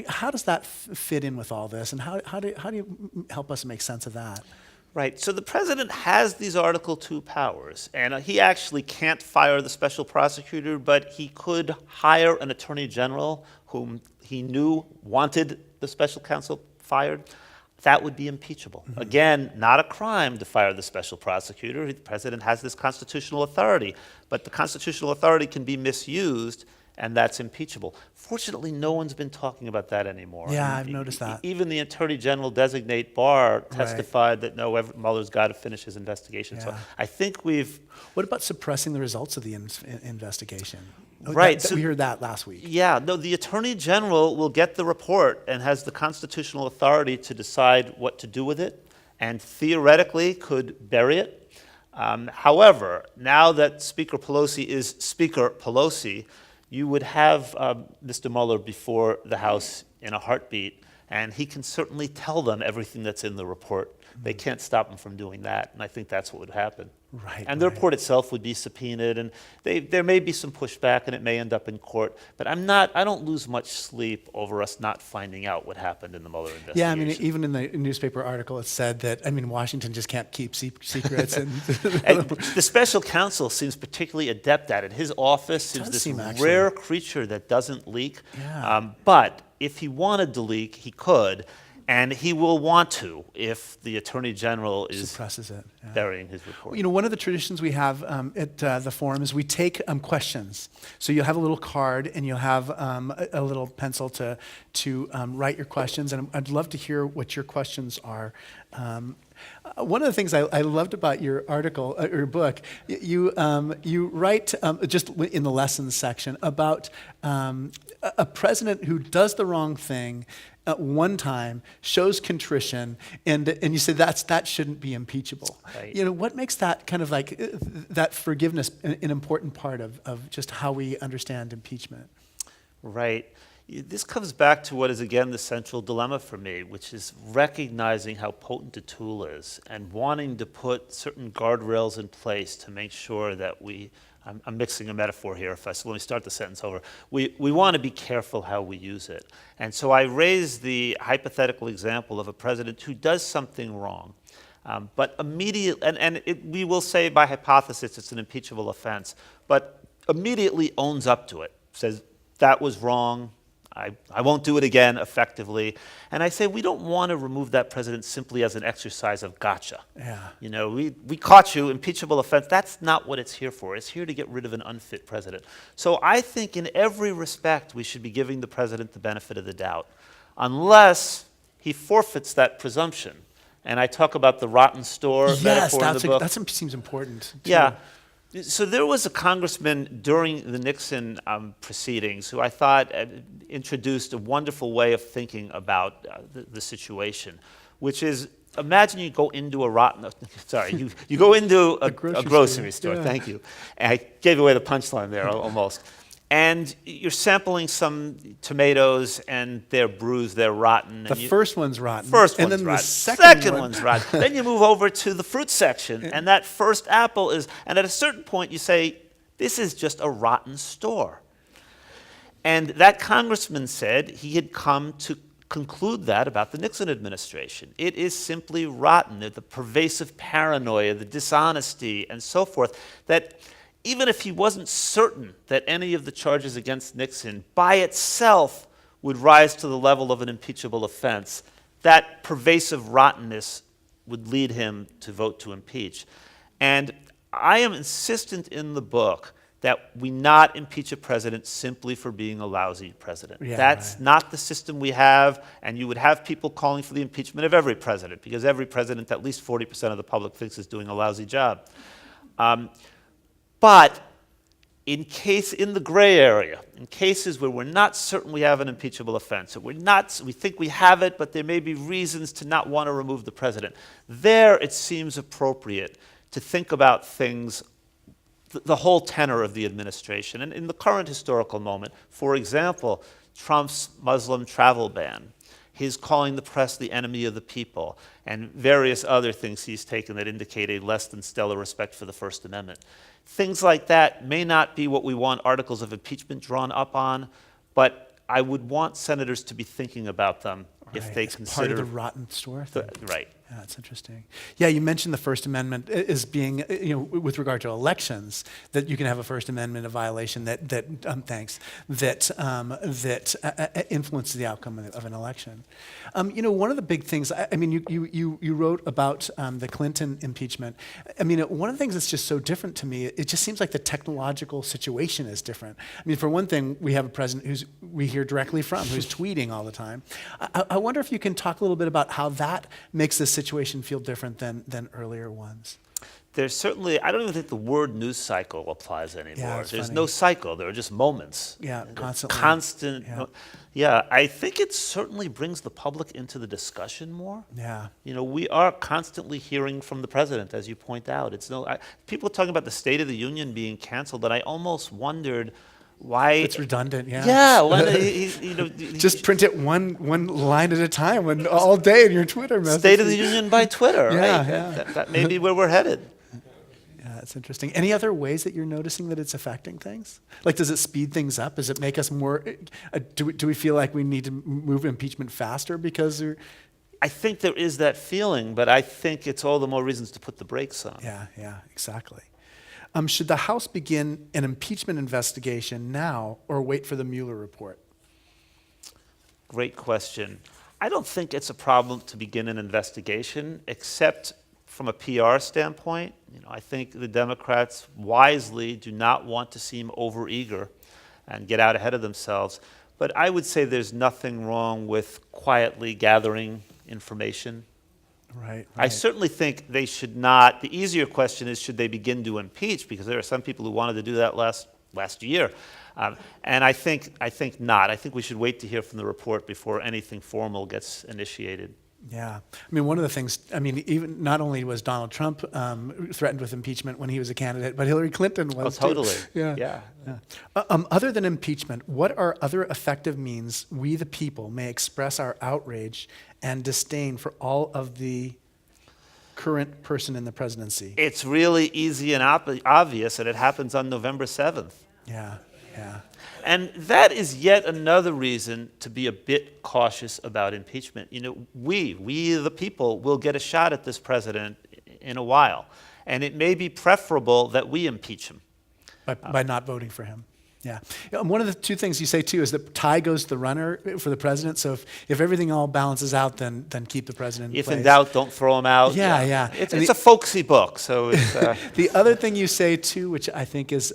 How does that fit in with all this, and how do you help us make sense of that?
Right. So the president has these Article 2 powers, and he actually can't fire the special prosecutor, but he could hire an attorney general whom he knew wanted the special counsel fired. That would be impeachable. Again, not a crime to fire the special prosecutor. The president has this constitutional authority, but the constitutional authority can be misused, and that's impeachable. Fortunately, no one's been talking about that anymore.
Yeah, I've noticed that.
Even the Attorney General designate Barr testified that no, Mueller's got to finish his investigation. So
Yeah.
I think we've...
What about suppressing the results of the investigation?
Right.
We heard that last week.
Yeah, no, the Attorney General will get the report and has the constitutional authority to decide what to do with it, and theoretically could bury it. However, now that Speaker Pelosi is Speaker Pelosi, you would have Mr. Mueller before the House in a heartbeat, and he can certainly tell them everything that's in the report. They can't stop him from doing that, and I think that's what would happen.
Right.
And the report itself would be subpoenaed, and there may be some pushback, and it may end up in court. But I don't lose much sleep over us not finding out what happened in the Mueller investigation.
Yeah, I mean, even in the newspaper article, it said that, I mean, Washington just can't keep secrets. And
the special counsel seems particularly adept at it. His office is this rare creature that doesn't leak.
Yeah.
But if he wanted to leak, he could. And he will want to if the Attorney General is
suppresses it. Yeah.
burying his report.
You know, one of the traditions we have at the forum is we take questions. So you'll have a little card and you'll have a little pencil to write your questions. And I'd love to hear what your questions are. One of the things I loved about your article, your book, you write just in the lessons section about a president who does the wrong thing at one time, shows contrition, and you say that shouldn't be impeachable.
Right.
You know, what makes that kind of like that forgiveness an important part of just how we understand impeachment?
Right. This comes back to what is, again, the central dilemma for me, which is recognizing how potent a tool is and wanting to put certain guardrails in place to make sure that I'm mixing a metaphor here, so let me start the sentence over. We want to be careful how we use it. And so I raised the hypothetical example of a president who does something wrong, but immediately, we will say by hypothesis it's an impeachable offense, but immediately owns up to it, says that was wrong, I won't do it again effectively. And I say we don't want to remove that president simply as an exercise of gotcha.
Yeah.
You know, we caught you, impeachable offense. That's not what it's here for. It's here to get rid of an unfit president. So I think in every respect we should be giving the president the benefit of the doubt, unless he forfeits that presumption. And I talk about the rotten store metaphor in the book.
That seems important. Too.
Yeah. So there was a congressman during the Nixon proceedings who I thought introduced a wonderful way of thinking about the situation, which is, imagine you go into you go into a grocery store.
Yeah.
Thank you. And I gave away the punchline there almost. And you're sampling some tomatoes, and they're bruised, they're rotten.
The first one's rotten.
And
then
rotten.
the second
one's rotten. Then you move over to the fruit section, and that first apple is, and at a certain point you say, this is just a rotten store. And that congressman said he had come to conclude that about the Nixon administration. It is simply rotten, the pervasive paranoia, the dishonesty, and so forth, that even if he wasn't certain that any of the charges against Nixon by itself would rise to the level of an impeachable offense, that pervasive rottenness would lead him to vote to impeach. And I am insistent in the book that we not impeach a president simply for being a lousy president.
Yeah,
That's not the system we have, and you would have people calling for the impeachment of every president, because every president, at least 40% of the public thinks is doing a lousy job. But in the gray area, in cases where we're not certain we have an impeachable offense, or we think we have it, but there may be reasons to not want to remove the president, there it seems appropriate to think about things, the whole tenor of the administration. And in the current historical moment, for example, Trump's Muslim travel ban, his calling the press the enemy of the people, and various other things he's taken that indicate a less than stellar respect for the First Amendment. Things like that may not be what we want articles of impeachment drawn up on, but I would want senators to be thinking about them if they consider...
part of the rotten store thing.
Right.
Yeah, that's interesting. Yeah, you mentioned the First Amendment as being, with regard to elections, that you can have a First Amendment violation that influences the outcome of an election. One of the big things. You wrote about the Clinton impeachment. One of the things that's just so different to me. It just seems like the technological situation is different. For one thing, we have a president we hear directly from, who's tweeting all the time. I wonder if you can talk a little bit about how that makes this situation feel different than earlier ones.
There's certainly, I don't even think the word news cycle applies anymore.
Yeah,
There's
funny.
no cycle, there are just moments.
Yeah, constantly.
Constant.
Yeah.
Yeah, I think it certainly brings the public into the discussion more.
Yeah.
We are constantly hearing from the president, as you point out. People are talking about the State of the Union being canceled, and I almost wondered why.
It's redundant, yeah.
Yeah,
just print it one line at a time all day in your Twitter message.
State of the Union by Twitter,
Yeah,
right?
yeah.
That may be where we're headed.
Yeah, that's interesting. Any other ways that you're noticing that it's affecting things? Like, does it speed things up? Does it make us more? Do we feel like we need to move impeachment faster because?
I think there is that feeling, but I think it's all the more reasons to put the brakes on.
Yeah, exactly. Should the House begin an impeachment investigation now or wait for the Mueller report?
Great question. I don't think it's a problem to begin an investigation, except from a PR standpoint. I think the Democrats wisely do not want to seem overeager and get out ahead of themselves. But I would say there's nothing wrong with quietly gathering information.
Right.
I certainly think they should not. The easier question is, should they begin to impeach? Because there are some people who wanted to do that last year. And I think not. I think we should wait to hear from the report before anything formal gets initiated.
Yeah. One of the things, even not only was Donald Trump threatened with impeachment when he was a candidate, but Hillary Clinton was too.
Totally.
Yeah. Other than impeachment, what are other effective means we, the people, may express our outrage and disdain for all of the current person in the presidency?
It's really easy and obvious, and it happens on November 7th.
Yeah.
And that is yet another reason to be a bit cautious about impeachment. We the people, will get a shot at this president in a while. And it may be preferable that we impeach him.
By not voting for him. Yeah. One of the two things you say, too, is that tie goes to the runner for the president. So if everything all balances out, then keep the president in
If
place.
In doubt, don't throw him out.
Yeah.
It's a folksy book. So it's,
the other thing you say, too, which I think is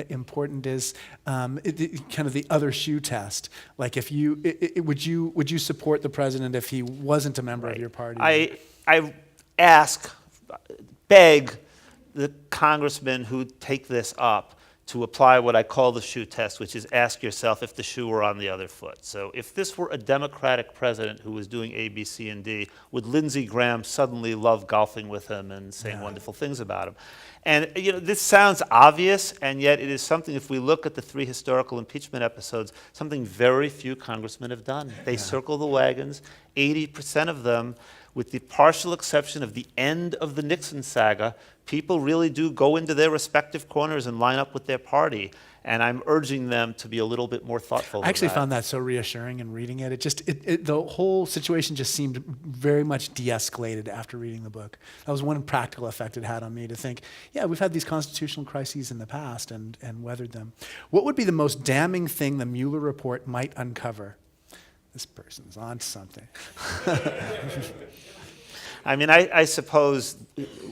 important, is kind of the other shoe test. Like, if would you support the president if he wasn't a member of your party?
I beg the congressmen who take this up to apply what I call the shoe test, which is ask yourself if the shoe were on the other foot. So if this were a Democratic president who was doing A, B, C, and D, would Lindsey Graham suddenly love golfing with him and saying wonderful things about him? And this sounds obvious, and yet it is something, if we look at the 3 historical impeachment episodes, something very few congressmen have done. They circle the wagons, 80% of them, with the partial exception of the end of the Nixon saga, people really do go into their respective corners and line up with their party. And I'm urging them to be a little bit more thoughtful.
I actually found that so reassuring in reading it. The whole situation just seemed very much de-escalated after reading the book. That was one practical effect it had on me, to think, yeah, we've had these constitutional crises in the past and weathered them. What would be the most damning thing the Mueller report might uncover? This person's on to something.
I suppose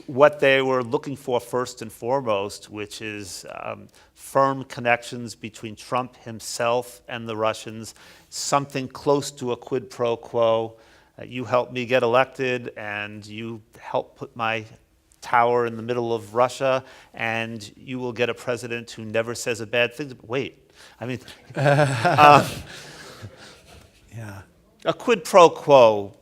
what they were looking for first and foremost, which is firm connections between Trump himself and the Russians, something close to a quid pro quo. You helped me get elected, and you helped put my tower in the middle of Russia, and you will get a president who never says a bad thing. Wait,
Yeah.
A quid pro quo,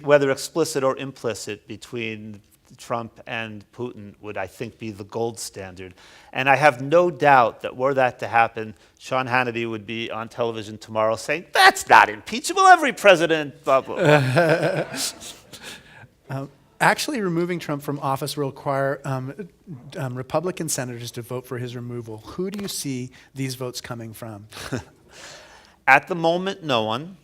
whether explicit or implicit, between Trump and Putin would, I think, be the gold standard. And I have no doubt that were that to happen, Sean Hannity would be on television tomorrow saying, that's not impeachable, every president, blah, blah, blah.
Actually, removing Trump from office will require Republican senators to vote for his removal. Who do you see these votes coming from?
At the moment, no one.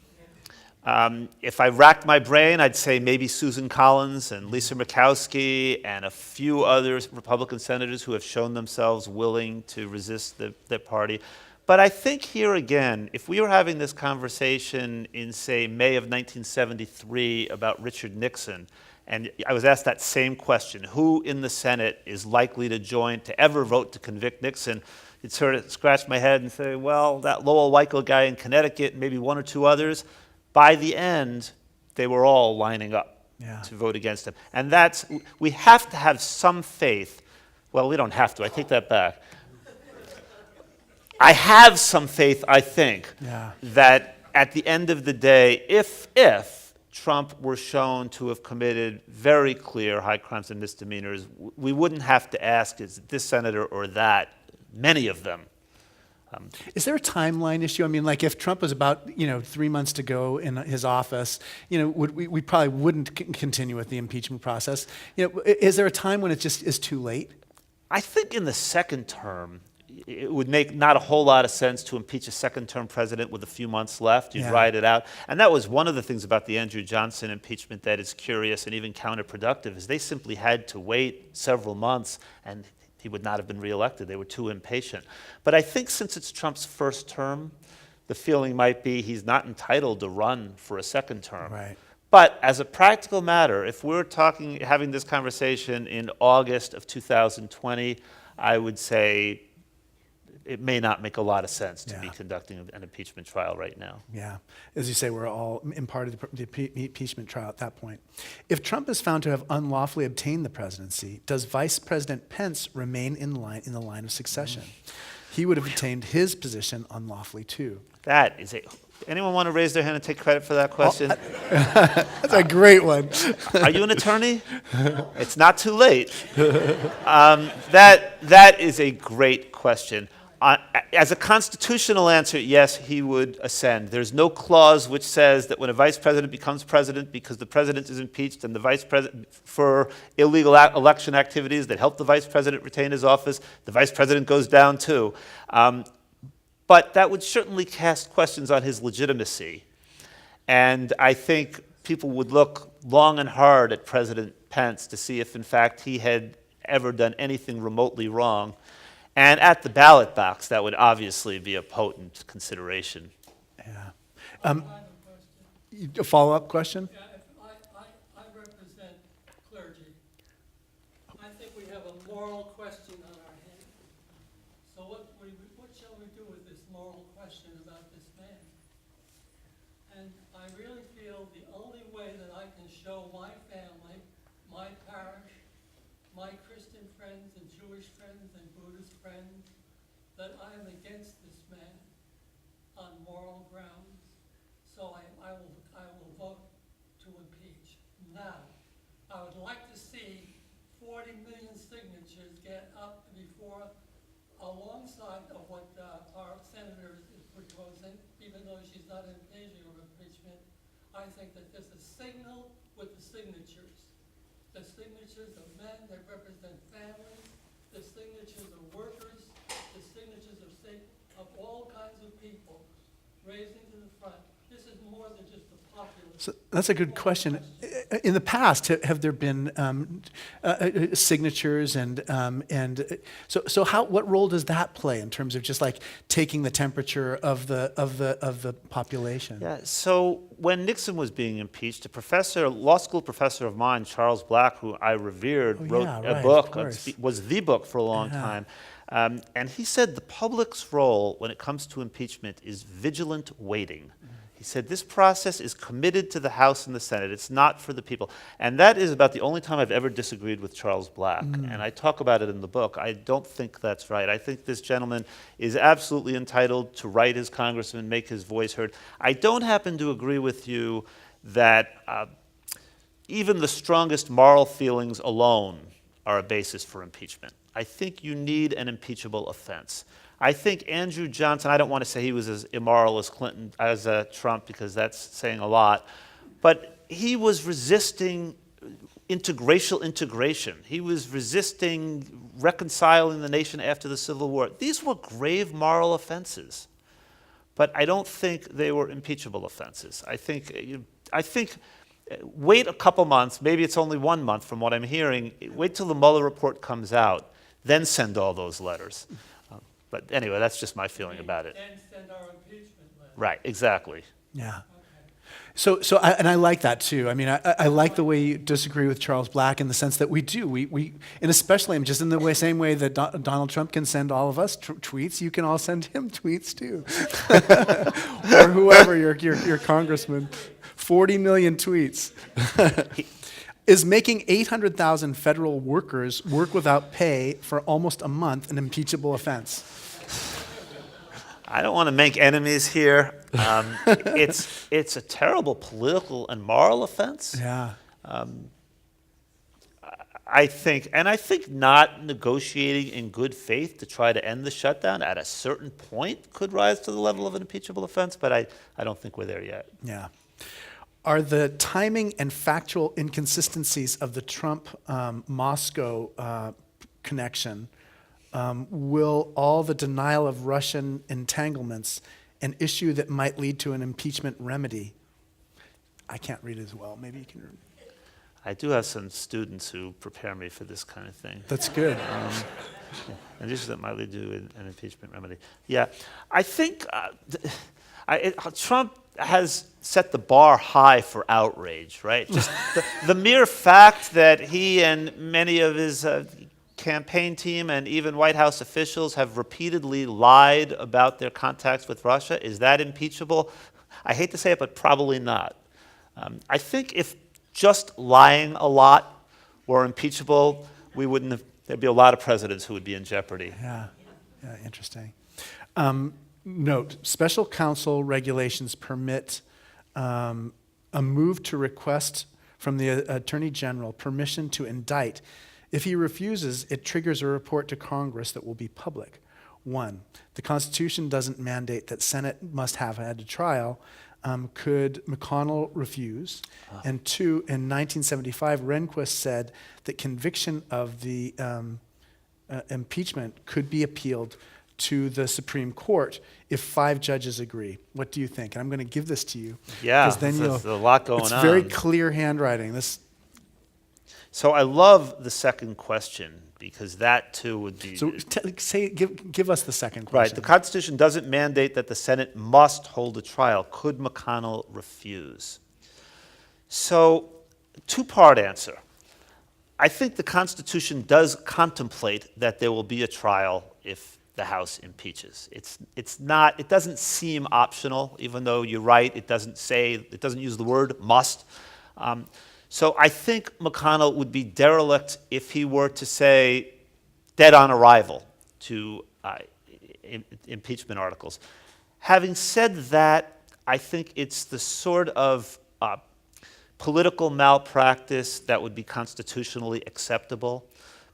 If I racked my brain, I'd say maybe Susan Collins and Lisa Murkowski and a few other Republican senators who have shown themselves willing to resist their party. But I think here again, if we were having this conversation in, say, May of 1973 about Richard Nixon, and I was asked that same question, who in the Senate is likely to ever vote to convict Nixon? You'd sort of scratch my head and say, well, that Lowell Weichel guy in Connecticut, maybe one or two others. By the end, they were all lining up to vote against him. And we have to have some faith. Well, we don't have to. I take that back. I have some faith, I think, that at the end of the day, if Trump were shown to have committed very clear high crimes and misdemeanors, we wouldn't have to ask, is it this senator or that? Many of them.
Is there a timeline issue? I mean, like if Trump was about 3 months to go in his office, we probably wouldn't continue with the impeachment process. Is there a time when it just is too late?
I think in the second term, it would make not a whole lot of sense to impeach a second-term president with a few months left. You'd ride it out. And that was one of the things about the Andrew Johnson impeachment that is curious and even counterproductive, is they simply had to wait several months and he would not have been reelected. They were too impatient. But I think since it's Trump's first term, the feeling might be he's not entitled to run for a second term.
Right.
But as a practical matter, if we're having this conversation in August of 2020, I would say it may not make a lot of sense to be conducting an impeachment trial right now.
Yeah. As you say, we're all in part of the impeachment trial at that point. If Trump is found to have unlawfully obtained the presidency, does Vice President Pence remain in the line of succession? He would have obtained his position unlawfully too.
That is anyone want to raise their hand and take credit for that question?
That's a great one.
Are you an attorney? It's not too late. That is a great question. As a constitutional answer, yes, he would ascend. There's no clause which says that when a vice president becomes president because the president is impeached and the vice president for illegal election activities that help the vice president retain his office, the vice president goes down too. But that would certainly cast questions on his legitimacy. And I think people would look long and hard at President Pence to see if, in fact, he had ever done anything remotely wrong. And at the ballot box, that would obviously be a potent consideration.
Yeah. A follow-up question?
Yeah, I represent clergy. I think we have a moral question on our hands. So what shall we do with this moral question about this man? And I really feel the only way that I can show my family, my parish, my Christian friends and Jewish friends and Buddhist friends, that I am against this man on moral grounds. So I will vote to impeach. Now, I would like to see 40 million signatures get up before, alongside of what our senator is proposing, even though she's not in favor of impeachment. I think that there's a signal with the signatures. The signatures of men that represent families, the signatures of workers, the signatures of all kinds of people raising to the front. This is more than just a populist.
So that's a good question. In the past, have there been signatures and so what role does that play in terms of just like taking the temperature of the population?
Yeah. So when Nixon was being impeached, a law school professor of mine, Charles Black, who I revered, wrote a book. Was the book for a long time. And he said the public's role when it comes to impeachment is vigilant waiting. He said this process is committed to the House and the Senate. It's not for the people. And that is about the only time I've ever disagreed with Charles Black. And I talk about it in the book. I don't think that's right. I think this gentleman is absolutely entitled to write his congressman, make his voice heard. I don't happen to agree with you that even the strongest moral feelings alone are a basis for impeachment. I think you need an impeachable offense. I think Andrew Johnson, I don't want to say he was as immoral as Trump, because that's saying a lot, but he was resisting racial integration. He was resisting reconciling the nation after the Civil War. These were grave moral offenses. but I don't think they were impeachable offenses. I think wait a couple months, maybe it's only 1 month from what I'm hearing, wait till the Mueller report comes out, then send all those letters. But anyway, that's just my feeling about it.
Then send our impeachment letter.
Right, exactly.
Yeah.
Okay.
So I like that too. I mean, I like the way you disagree with Charles Black in the sense that we do. And especially, just in the same way that Donald Trump can send all of us tweets, you can all send him tweets too. Or whoever, your congressman. 40 million tweets. Is making 800,000 federal workers work without pay for almost a month an impeachable offense?
I don't want to make enemies here. It's a terrible political and moral offense.
Yeah.
I think not negotiating in good faith to try to end the shutdown at a certain point could rise to the level of an impeachable offense, but I don't think we're there yet.
Yeah. Are the timing and factual inconsistencies of the Trump-Moscow connection, will all the denial of Russian entanglements an issue that might lead to an impeachment remedy? I can't read as well. Maybe you can read.
I do have some students who prepare me for this kind of thing.
That's good.
An issue that might lead to an impeachment remedy. Yeah, I think Trump has set the bar high for outrage, right? Just the mere fact that he and many of his campaign team and even White House officials have repeatedly lied about their contacts with Russia, is that impeachable? I hate to say it, but probably not. I think if just lying a lot were impeachable, there'd be a lot of presidents who would be in jeopardy.
Yeah, interesting. Note, special counsel regulations permit a move to request from the Attorney General permission to indict. If he refuses, it triggers a report to Congress that will be public. 1, the Constitution doesn't mandate that Senate must have had a trial. Could McConnell refuse? And 2, in 1975, Rehnquist said that conviction of the impeachment could be appealed to the Supreme Court if 5 judges agree. What do you think? And I'm going to give this to you.
Yeah,
then
there's a lot going on.
It's very clear handwriting.
So I love the second question because that too would be...
So give us the second question.
Right, the Constitution doesn't mandate that the Senate must hold a trial. Could McConnell refuse? So, 2-part answer. I think the Constitution does contemplate that there will be a trial if the House impeaches. It doesn't seem optional, even though you're right, it doesn't use the word must. So I think McConnell would be derelict if he were to say dead on arrival to impeachment articles. Having said that, I think it's the sort of political malpractice that would be constitutionally acceptable.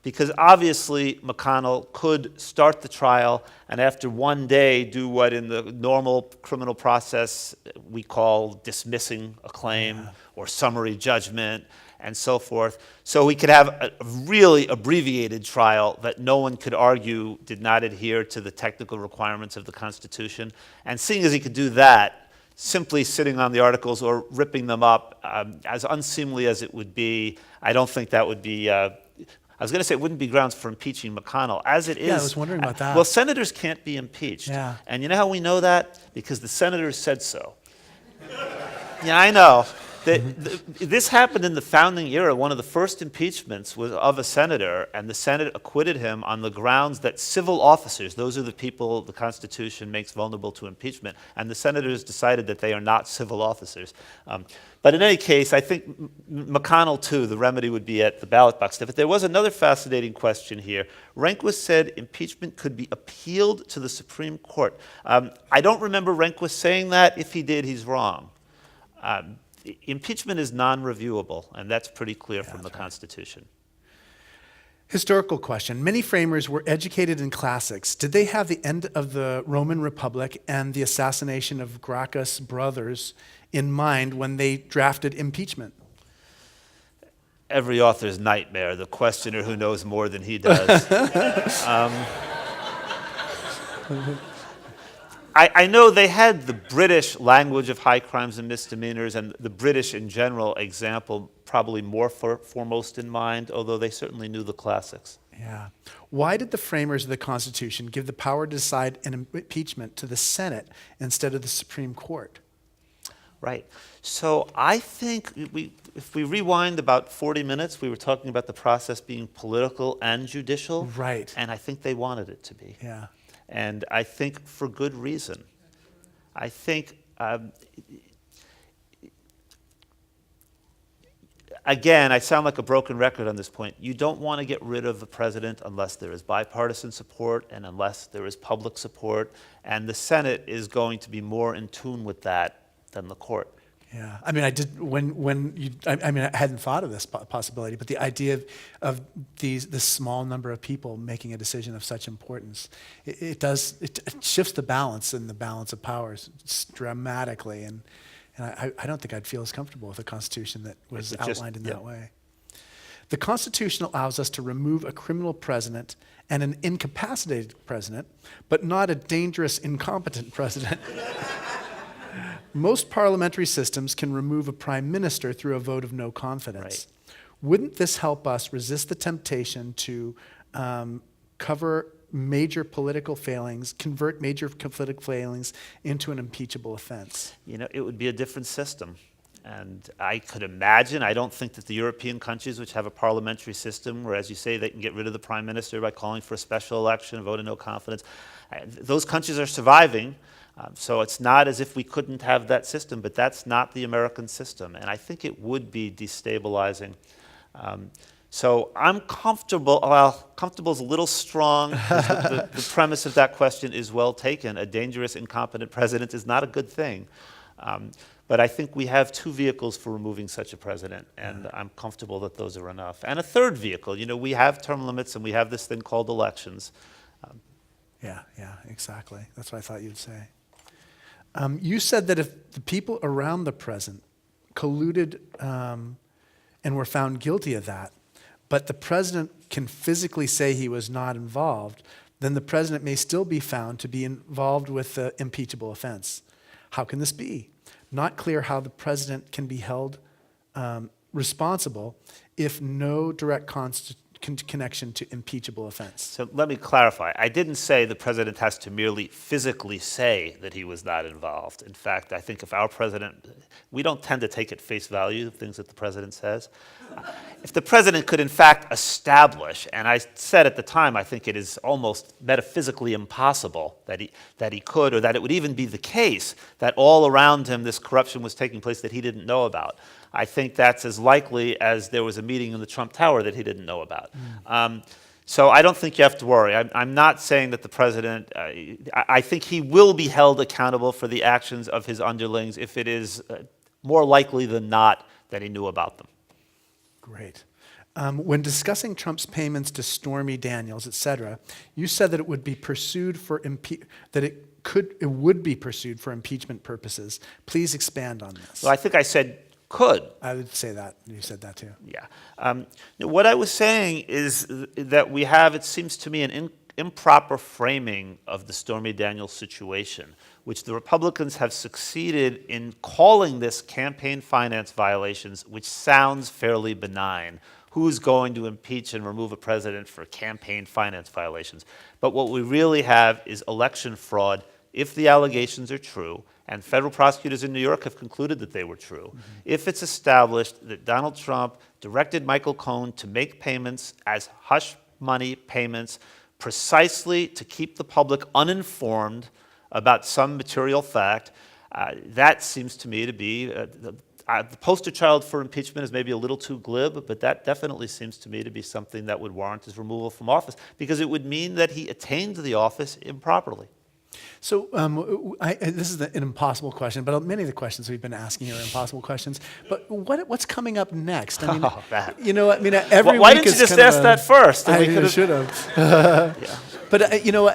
Because obviously McConnell could start the trial and after 1 day do what in the normal criminal process we call dismissing a claim or summary judgment and so forth. So we could have a really abbreviated trial that no one could argue did not adhere to the technical requirements of the Constitution. And seeing as he could do that, simply sitting on the articles or ripping them up, as unseemly as it would be, I don't think that would be... I was going to say it wouldn't be grounds for impeaching McConnell. As it is...
Yeah, I was wondering about that.
Well, senators can't be impeached.
Yeah. And
you know how we know that? Because the senators said so. Yeah, I know. This happened in the founding era. One of the first impeachments was of a senator, and the Senate acquitted him on the grounds that civil officers, those are the people the Constitution makes vulnerable to impeachment, and the senators decided that they are not civil officers. But in any case, I think McConnell, too, the remedy would be at the ballot box. But there was another fascinating question here. Rehnquist said impeachment could be appealed to the Supreme Court. I don't remember Rehnquist saying that. If he did, he's wrong. Impeachment is non-reviewable, and that's pretty clear from the Constitution.
Historical question. Many framers were educated in classics. Did they have the end of the Roman Republic and the assassination of Gracchus' brothers in mind when they drafted impeachment?
Every author's nightmare, the questioner who knows more than he does. I know they had the British language of high crimes and misdemeanors and the British in general example probably more foremost in mind, although they certainly knew the classics.
Yeah. Why did the framers of the Constitution give the power to decide an impeachment to the Senate instead of the Supreme Court?
Right. So I think if we rewind about 40 minutes, we were talking about the process being political and judicial.
Right.
And I think they wanted it to be.
Yeah.
And I think for good reason. I think, again, I sound like a broken record on this point. You don't want to get rid of the president unless there is bipartisan support and unless there is public support. And the Senate is going to be more in tune with that than the court.
Yeah, I mean, I did when you. I mean, I hadn't thought of this possibility, but the idea of this small number of people making a decision of such importance, it shifts the balance and the balance of powers dramatically, and I don't think I'd feel as comfortable with a constitution that was outlined in that way. The Constitution allows us to remove a criminal president and an incapacitated president, but not a dangerous, incompetent president. Most parliamentary systems can remove a prime minister through a vote of no confidence. Right. Wouldn't this help us resist the temptation to cover major political failings, convert major political failings into an impeachable offense?
You know, it would be a different system. And I could imagine, I don't think that the European countries which have a parliamentary system where, as you say, they can get rid of the prime minister by calling for a special election, a vote of no confidence, those countries are surviving. So it's not as if we couldn't have that system, but that's not the American system. And I think it would be destabilizing. So I'm comfortable, well, comfortable is a little strong. The premise of that question is well taken. A dangerous, incompetent president is not a good thing. But I think we have two vehicles for removing such a president, and I'm comfortable that those are enough. And a third vehicle, you know, we have term limits and we have this thing called elections.
Yeah, exactly. That's what I thought you'd say. You said that if the people around the president colluded and were found guilty of that, but the president can physically say he was not involved, then the president may still be found to be involved with the impeachable offense. How can this be? Not clear how the president can be held responsible if no direct connection to impeachable offense.
So let me clarify. I didn't say the president has to merely physically say that he was not involved. In fact, I think if our president, we don't tend to take at face value things that the president says. If the president could in fact establish, and I said at the time, I think it is almost metaphysically impossible that he could, or that it would even be the case that all around him this corruption was taking place that he didn't know about. I think that's as likely as there was a meeting in the Trump Tower that he didn't know about. So I don't think you have to worry. I'm not saying that the president, I think he will be held accountable for the actions of his underlings if it is more likely than not that he knew about them.
Great. When discussing Trump's payments to Stormy Daniels, et cetera, you said that it would be pursued for it would be pursued for impeachment purposes. Please expand on this.
Well, I think I said could.
I would say that. You said that too.
Yeah. What I was saying is that we have, it seems to me, an improper framing of the Stormy Daniels situation, which the Republicans have succeeded in calling this campaign finance violations, which sounds fairly benign. Who's going to impeach and remove a president for campaign finance violations? But what we really have is election fraud, if the allegations are true, and federal prosecutors in New York have concluded that they were true. Mm-hmm. If it's established that Donald Trump directed Michael Cohen to make payments as hush money payments precisely to keep the public uninformed about some material fact, that seems to me to be, the poster child for impeachment is maybe a little too glib, but that definitely seems to me to be something that would warrant his removal from office, because it would mean that he attained the office improperly.
So this is an impossible question, but many of the questions we've been asking here are impossible questions. But what's coming up next? I mean, you know, I mean, every
why
week
didn't you just ask that first?
I should have.
Yeah.
But you know,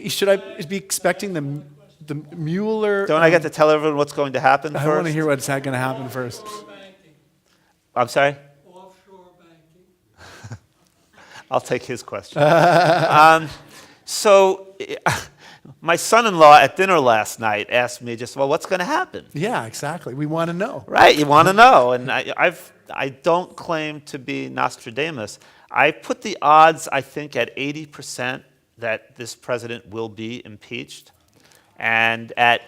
should I be expecting the Mueller?
Don't I get to tell everyone what's going to happen first?
I want to hear what's going to happen first.
I'm sorry?
Offshore banking.
I'll take his question. So My son-in-law at dinner last night asked me just, well, what's going to happen?
Yeah, exactly. We want to know.
Right, you want to know. And I don't claim to be Nostradamus. I put the odds, I think, at 80% that this president will be impeached, and at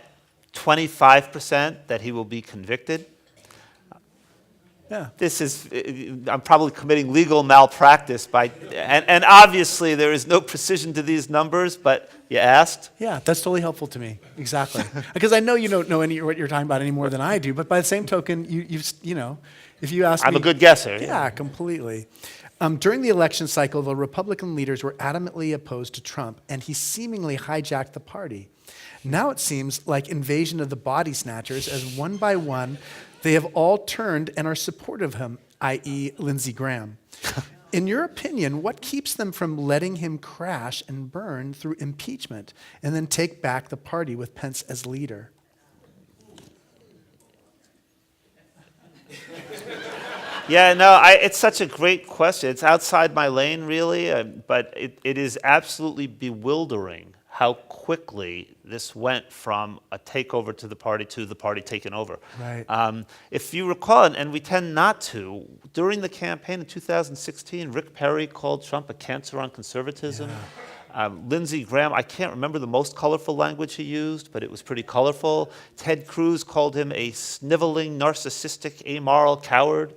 25% that he will be convicted.
Yeah.
I'm probably committing legal malpractice and obviously there is no precision to these numbers, but you asked.
Yeah, that's totally helpful to me. Exactly. Because I know you don't know what you're talking about any more than I do, but by the same token, you know, if you ask me.
I'm a good guesser.
Yeah, completely. During the election cycle, the Republican leaders were adamantly opposed to Trump, and he seemingly hijacked the party. Now it seems like invasion of the body snatchers, as one by one, they have all turned and are supportive of him, i.e. Lindsey Graham. In your opinion, what keeps them from letting him crash and burn through impeachment and then take back the party with Pence as leader?
Yeah, no, it's such a great question. It's outside my lane, really, but it is absolutely bewildering how quickly this went from a takeover to the party taken over.
Right.
If you recall, and we tend not to, during the campaign in 2016, Rick Perry called Trump a cancer on conservatism. Yeah. Lindsey Graham, I can't remember the most colorful language he used, but it was pretty colorful. Ted Cruz called him a sniveling, narcissistic, amoral coward.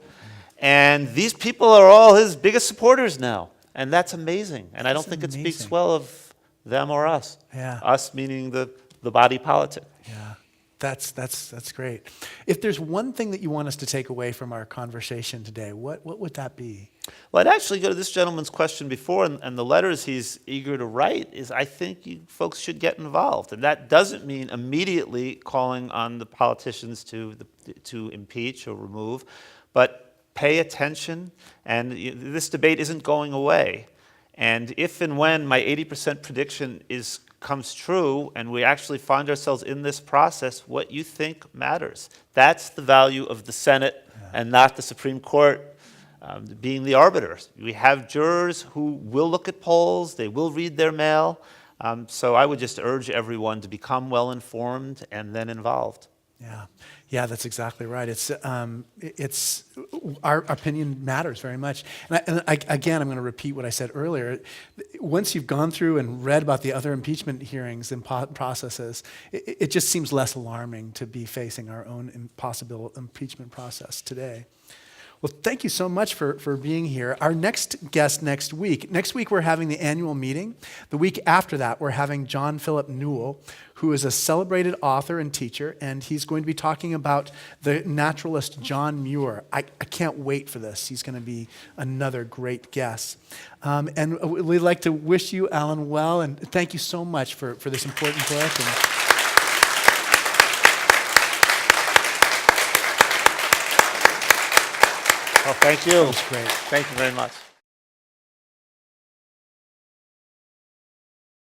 And these people are all his biggest supporters now. And that's amazing. And I don't think it speaks well of them or us.
Yeah.
Us meaning the body politic.
Yeah, that's great. If there's one thing that you want us to take away from our conversation today, what would that be?
Well, I'd actually go to this gentleman's question before, and the letters he's eager to write is, I think you folks should get involved. And that doesn't mean immediately calling on the politicians to impeach or remove, but pay attention. And this debate isn't going away. And if and when my 80% prediction comes true and we actually find ourselves in this process, what you think matters. That's the value of the Senate and not the Supreme Court being the arbiters. We have jurors who will look at polls, they will read their mail. So I would just urge everyone to become well-informed and then involved.
Yeah, that's exactly right. It's our opinion matters very much. And again, I'm going to repeat what I said earlier. Once you've gone through and read about the other impeachment hearings and processes, it just seems less alarming to be facing our own possible impeachment process today. Well, thank you so much for being here. Our next guest next week we're having the annual meeting. The week after that, we're having John Philip Newell, who is a celebrated author and teacher, and he's going to be talking about the naturalist John Mueller. I can't wait for this. He's going to be another great guest. And we'd like to wish you, Alan, well, and thank you so much for this important book.
Well, thank you.
That was great.
Thank you very much.